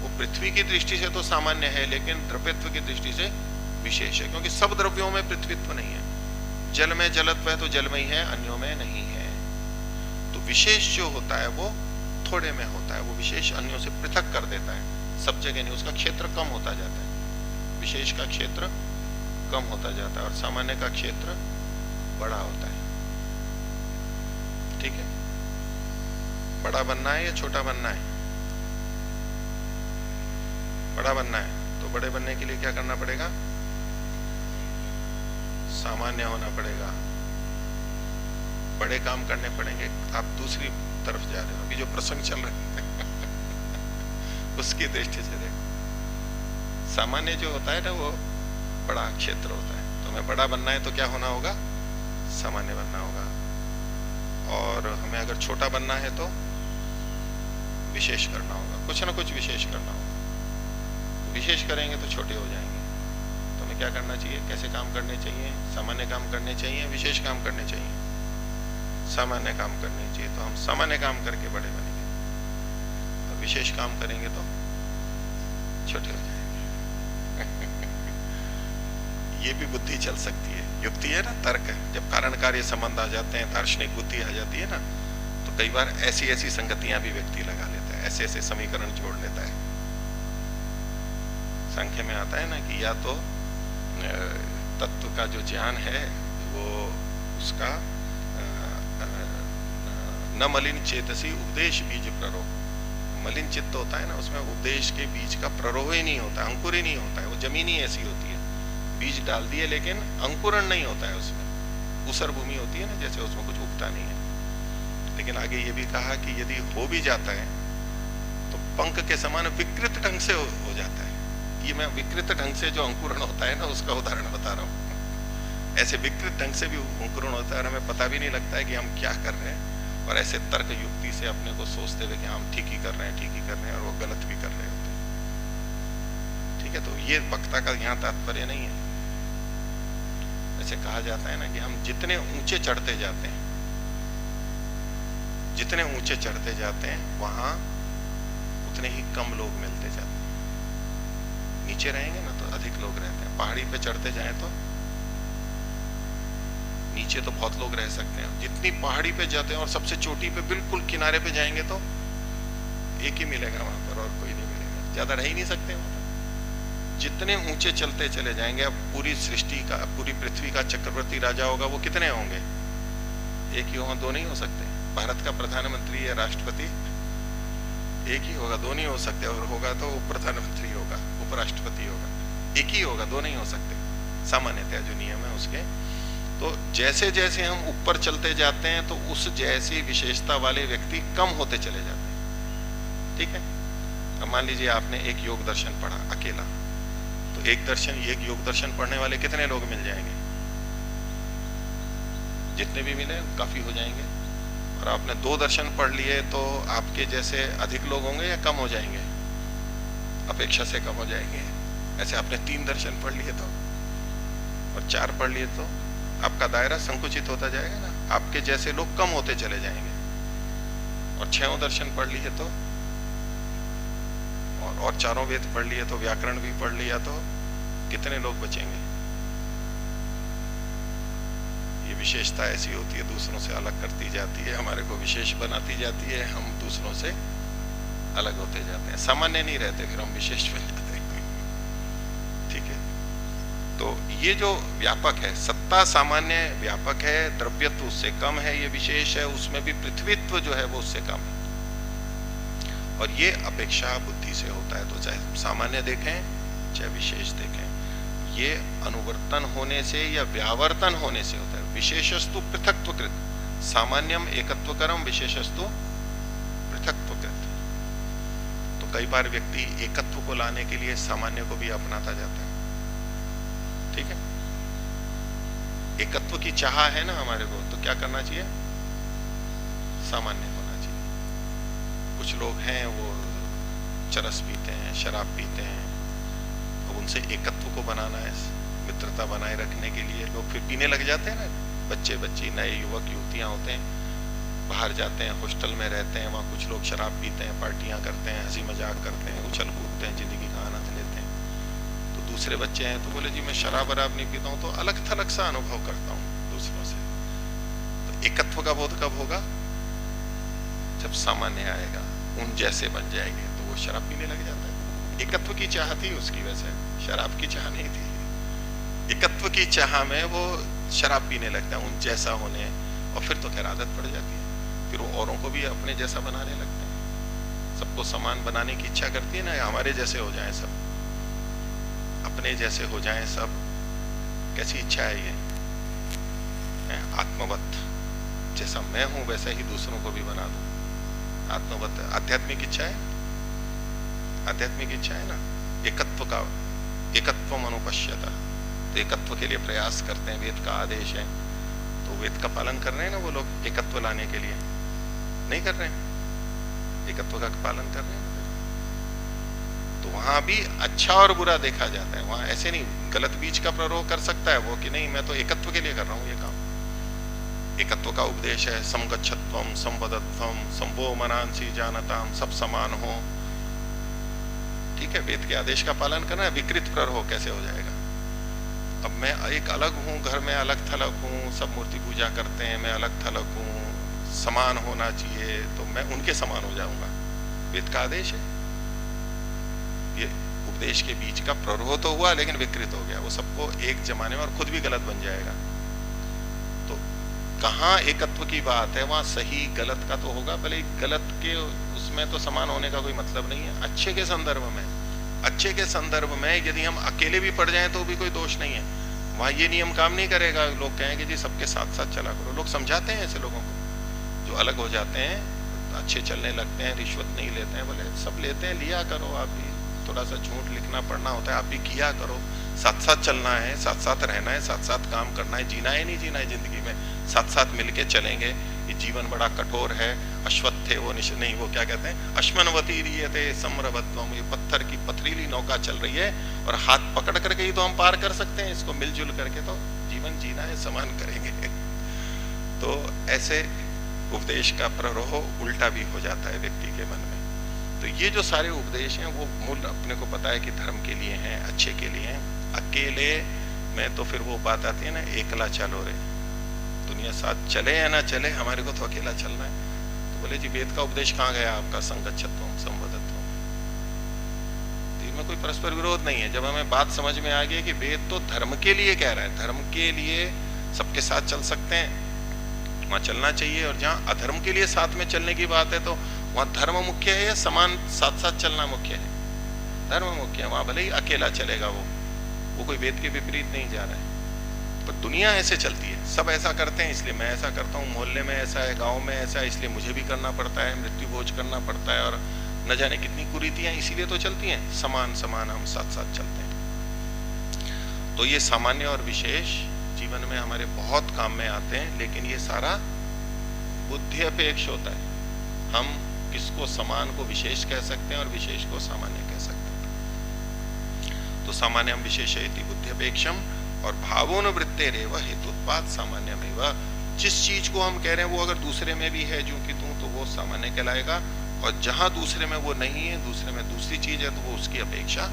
वो पृथ्वी की दृष्टि से तो सामान्य है, लेकिन द्रव्यत्व की दृष्टि से विशेष है, क्योंकि सब द्रव्यों में पृथ्वीत्व नहीं है। जल में जलत्व है तो जल में ही है, अन्यों में नहीं है। तो विशेष जो होता है वो थोड़े में होता है, वो विशेष अन्यों से पृथक कर देता है, सब जगह नहीं, उसका क्षेत्र कम होता जाता है, विशेष का क्षेत्र कम होता जाता है और सामान्य का क्षेत्र बड़ा होता है। ठीक है, बड़ा बनना है या छोटा बनना है? बड़ा बनना है तो बड़े बनने के लिए क्या करना पड़ेगा? सामान्य होना पड़ेगा, बड़े काम करने पड़ेंगे। आप दूसरी तरफ जा रहे हो, अभी जो प्रसंग चल रहे हैं उसकी दृष्टि से देखो, सामान्य जो होता है ना वो बड़ा क्षेत्र होता है, तो हमें बड़ा बनना है तो क्या होना होगा? सामान्य बनना होगा, और हमें अगर छोटा बनना है तो विशेष करना होगा, कुछ ना कुछ विशेष करना होगा। विशेष करेंगे तो छोटे हो जाएंगे। तो हमें क्या करना चाहिए, कैसे काम करने चाहिए, सामान्य काम करने चाहिए, विशेष काम करने चाहिए। सामान्य काम करने चाहिए तो हम सामान्य काम करके बड़े बनेंगे, और विशेष काम करेंगे तो छोटे हो जाएंगे। ये भी बुद्धि चल सकती है, युक्ति है ना, तर्क है। जब कारण कार्य संबंध आ जाते हैं, दार्शनिक बुद्धि आ जाती है ना, तो कई बार ऐसी ऐसी संगतियां भी व्यक्ति लगा लेता है, ऐसे ऐसे समीकरण जोड़ लेता है। संख्या में आता है ना कि या तो तत्व का जो ज्ञान है वो उसका न मलिन चेतसी उपदेश बीज प्ररोह। मलिन चित्त होता है ना, उसमें उपदेश के बीज का प्ररोह ही नहीं होता, अंकुर ही नहीं होता है। वो जमीन ही ऐसी होती है, बीज डाल दिए लेकिन अंकुरण नहीं होता है उसमें। ऊसर भूमि होती है ना, जैसे उसमें कुछ उगता नहीं है। लेकिन आगे ये भी कहा कि यदि हो भी जाता है तो पंख के समान विकृत ढंग से हो जाता है। ये मैं विकृत ढंग से जो अंकुरण होता है ना, उसका उदाहरण बता रहा हूँ। ऐसे विकृत ढंग से भी अंकुरण होता है और हमें पता भी नहीं लगता है कि हम क्या कर रहे हैं, और ऐसे तर्क युक्ति से अपने को सोचते हुए कि हम ठीक ही कर रहे हैं, ठीक ही कर रहे हैं, और वो गलत भी कर रहे होते हैं। ठीक है, तो ये वक्ता का यहाँ तात्पर्य नहीं है। ऐसे कहा जाता है ना कि हम जितने ऊंचे चढ़ते जाते हैं, जितने ऊंचे चढ़ते जाते हैं वहां उतने ही कम लोग मिलते जाते हैं। नीचे रहेंगे ना तो अधिक लोग रहते हैं, पहाड़ी पे चढ़ते जाएं तो नीचे तो बहुत लोग रह सकते हैं। जितनी पहाड़ी पे जाते हैं और सबसे चोटी पे बिल्कुल किनारे पे जाएंगे तो एक ही मिलेगा वहां पर, और कोई नहीं मिलेगा, ज्यादा रह ही नहीं सकते वहां पर। जितने ऊंचे चलते चले जाएंगे, अब पूरी सृष्टि का, पूरी पृथ्वी का चक्रवर्ती राजा होगा, वो कितने होंगे? एक ही होगा, दो नहीं हो सकते। भारत का प्रधानमंत्री या राष्ट्रपति एक ही होगा, दो नहीं हो सकते, और होगा तो उप प्रधानमंत्री होगा, उपराष्ट्रपति होगा, एक ही होगा, दो नहीं हो सकते। सामान्यतः जो नियम है उसके। तो जैसे जैसे हम ऊपर चलते जाते हैं तो उस जैसी विशेषता वाले व्यक्ति कम होते चले जाते हैं। ठीक है, अब मान लीजिए आपने एक योग दर्शन पढ़ा अकेला, तो एक योग दर्शन पढ़ने वाले कितने लोग मिल जाएंगे? जितने भी मिले काफी हो जाएंगे। और आपने 2 दर्शन पढ़ लिए तो आपके जैसे अधिक लोग होंगे या कम हो जाएंगे? अपेक्षा से कम हो जाएंगे। ऐसे आपने 3 दर्शन पढ़ लिए तो, और 4 पढ़ लिए तो आपका दायरा संकुचित होता जाएगा ना, आपके जैसे लोग कम होते चले जाएंगे। और 6 दर्शन पढ़ लिए तो, और 4 वेद पढ़ लिए तो, व्याकरण भी पढ़ लिया तो कितने लोग बचेंगे? ये विशेषता ऐसी होती है, दूसरों से अलग करती जाती है, हमारे को विशेष बनाती जाती है, हम दूसरों से अलग होते जाते हैं, सामान्य नहीं रहते, फिर हम विशेष बन जाते हैं। ठीक है, तो ये जो व्यापक है, सत्ता सामान्य व्यापक है, द्रव्यत्व उससे कम है, ये विशेष है, उसमें भी पृथ्वीत्व जो है वो उससे कम है। और ये अपेक्षा बुद्धि से होता है। तो चाहे सामान्य देखें चाहे विशेष देखें, ये अनुवर्तन होने से या व्यावर्तन होने से होता है। विशेषस्तु पृथक्त्वकृत, सामान्यम एकत्वकरम, विशेषस्तु पृथक्त्वकृत। तो कई बार व्यक्ति एकत्व को लाने के लिए सामान्य को भी अपनाता जाता है। ठीक है, एकत्व की चाह है ना हमारे को, तो क्या करना चाहिए? सामान्य होना चाहिए। कुछ लोग हैं वो चरस पीते हैं, शराब पीते हैं, अब उनसे एकत्व को बनाना है, मित्रता बनाए रखने के लिए लोग फिर पीने लग जाते हैं ना। बच्चे बच्ची, नए युवक युवतियां होते हैं, बाहर जाते हैं, हॉस्टल में रहते हैं, वहाँ कुछ लोग शराब पीते हैं, पार्टियां करते हैं, हंसी मजाक करते हैं, उछल कूदते हैं, जिंदगी का आनंद लेते हैं। तो दूसरे बच्चे हैं तो बोले जी मैं शराब वराब नहीं पीता हूँ, तो अलग थलग सा अनुभव करता हूँ दूसरों से। तो एकत्व का बोध कब होगा? जब सामान्य आएगा, उन जैसे बन जाएंगे, तो वो शराब पीने लग जाता है। एकत्व की चाह थी उसकी, वैसे शराब की चाह नहीं थी। एकत्व की चाह में वो शराब पीने लगता है, उन जैसा होने, और फिर तो खैर आदत पड़ जाती है, फिर वो औरों को भी अपने जैसा बनाने लगते हैं। सबको समान बनाने की इच्छा करती है ना, हमारे जैसे हो जाएं सब, अपने जैसे हो जाएं सब। कैसी इच्छा है ये? आत्मवत, जैसा मैं हूं वैसा ही दूसरों को भी बना दूं। आत्मवत आध्यात्मिक इच्छा है, आध्यात्मिक इच्छा है ना। एकत्व का, एकत्वम अनुपश्यता, तो एकत्व के लिए प्रयास करते हैं, वेद का आदेश है, तो वेद का पालन कर रहे हैं ना वो लोग एकत्व लाने के लिए? नहीं कर रहे हैं, एकत्व का पालन कर रहे हैं। तो वहां भी अच्छा और बुरा देखा जाता है। वहां ऐसे नहीं गलत बीज का प्ररोह कर सकता है वो कि नहीं मैं तो एकत्व के लिए कर रहा हूं ये काम। एकत्व का उपदेश है समगच्छत्वम संवदत्वम संभो मनांसी जानताम, सब समान हो। ठीक है, वेद के आदेश का पालन करना है। विकृत प्ररोह कैसे हो जाएगा? अब मैं एक अलग हूं, घर में अलग थलग हूं, सब मूर्ति पूजा करते हैं, मैं अलग थलग हूं, समान होना चाहिए, तो मैं उनके समान हो जाऊंगा। वेद का आदेश है। ये उपदेश के बीच का प्ररोह तो हुआ लेकिन विकृत हो गया, वो सबको एक जमाने में और खुद भी गलत बन जाएगा। तो कहाँ एकत्व की बात है, वहां सही गलत का तो होगा, भले गलत के उसमें तो समान होने का कोई मतलब नहीं है। अच्छे के संदर्भ में, अच्छे के संदर्भ में यदि हम अकेले भी पड़ जाएं तो भी कोई दोष नहीं है। वहां ये नियम काम नहीं करेगा। लोग कहेंगे जी सबके साथ साथ चला करो। लोग समझाते हैं ऐसे लोगों को जो अलग हो जाते हैं, अच्छे चलने लगते हैं, रिश्वत नहीं लेते हैं, बोले सब लेते हैं, लिया करो। आप भी थोड़ा सा झूठ लिखना पढ़ना होता है, आप भी किया करो। साथ साथ चलना है, साथ साथ रहना है, साथ साथ काम करना है। जीना है नहीं जीना है जिंदगी में, साथ साथ मिलके चलेंगे। ये जीवन बड़ा कठोर है। अश्वत्थे वो नहीं, वो क्या कहते हैं, अश्मनवती रियते सम्रवत्वम। ये पत्थर की पथरीली नौका चल रही है और हाथ पकड़ करके ही तो हम पार कर सकते हैं इसको। मिलजुल करके तो जीवन जीना है, समान करेंगे। तो ऐसे उपदेश का प्ररोह उल्टा भी हो जाता है व्यक्ति के मन में। तो ये जो सारे उपदेश हैं वो मूल अपने को पता है कि धर्म के लिए हैं, अच्छे के लिए हैं। अकेले में तो फिर वो बात आती है ना, एकला चलो रे। दुनिया साथ चले या ना चले, हमारे को तो अकेला चलना है। तो बोले जी वेद का उपदेश कहाँ गया आपका, संगच्छत्वम संवदत्वम। तो इनमें कोई परस्पर विरोध नहीं है। जब हमें बात समझ में आ गई कि वेद तो धर्म के लिए कह रहा है, धर्म के लिए सबके साथ चल सकते हैं, वहां चलना चाहिए। और जहाँ अधर्म के लिए साथ में चलने की बात है तो वहां धर्म मुख्य है या समान साथ साथ चलना मुख्य है? धर्म मुख्य है। वहां भले ही अकेला चलेगा वो कोई वेद के विपरीत नहीं जा रहा है। पर दुनिया ऐसे चलती है, सब ऐसा करते हैं इसलिए मैं ऐसा करता हूँ, मोहल्ले में ऐसा है, गांव में ऐसा है इसलिए मुझे भी करना पड़ता है, मृत्यु भोज करना पड़ता है, और न जाने कितनी कुरीतियां इसीलिए तो चलती हैं। समान समान हम साथ साथ चलते हैं। तो ये सामान्य और विशेष जीवन में हमारे बहुत काम में आते हैं, लेकिन ये सारा बुद्धि अपेक्ष होता है। हम किसको समान को विशेष कह सकते हैं और विशेष को सामान्य कह सकते हैं। तो सामान्य हम विशेष बुद्धि अपेक्षम और भावोन वृत्ते रेव हेतुत्पाद सामान्य में। जिस चीज को हम कह रहे हैं वो अगर दूसरे में भी है जो कि तू, तो वो सामान्य कहलाएगा। और जहां दूसरे में वो नहीं है, दूसरे में दूसरी चीज है, तो वो उसकी अपेक्षा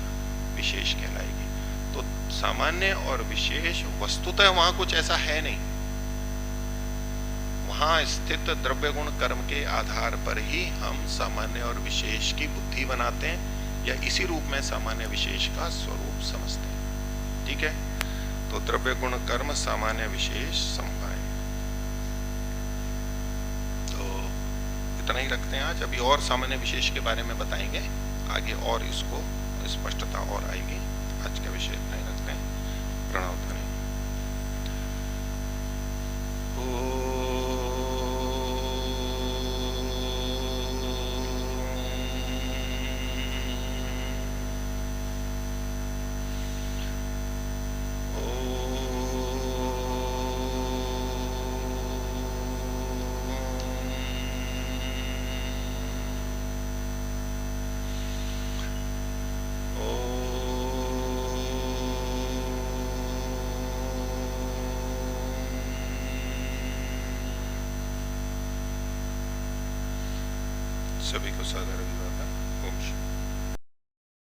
विशेष कहलाएगी। तो सामान्य और विशेष वस्तुतः वहां कुछ ऐसा है नहीं। वहां स्थित द्रव्य गुण कर्म के आधार पर ही हम सामान्य और विशेष की बुद्धि बनाते हैं, या इसी रूप में सामान्य विशेष का स्वरूप समझते हैं। ठीक है, तो द्रव्य गुण कर्म सामान्य विशेष समवाय। तो इतना ही रखते हैं आज। अभी और सामान्य विशेष के बारे में बताएंगे आगे, और इसको स्पष्टता और आएगी। आज का विषय इतना ही रखते हैं। प्रणव ध्वनि। सभी को सादर अभिवादन।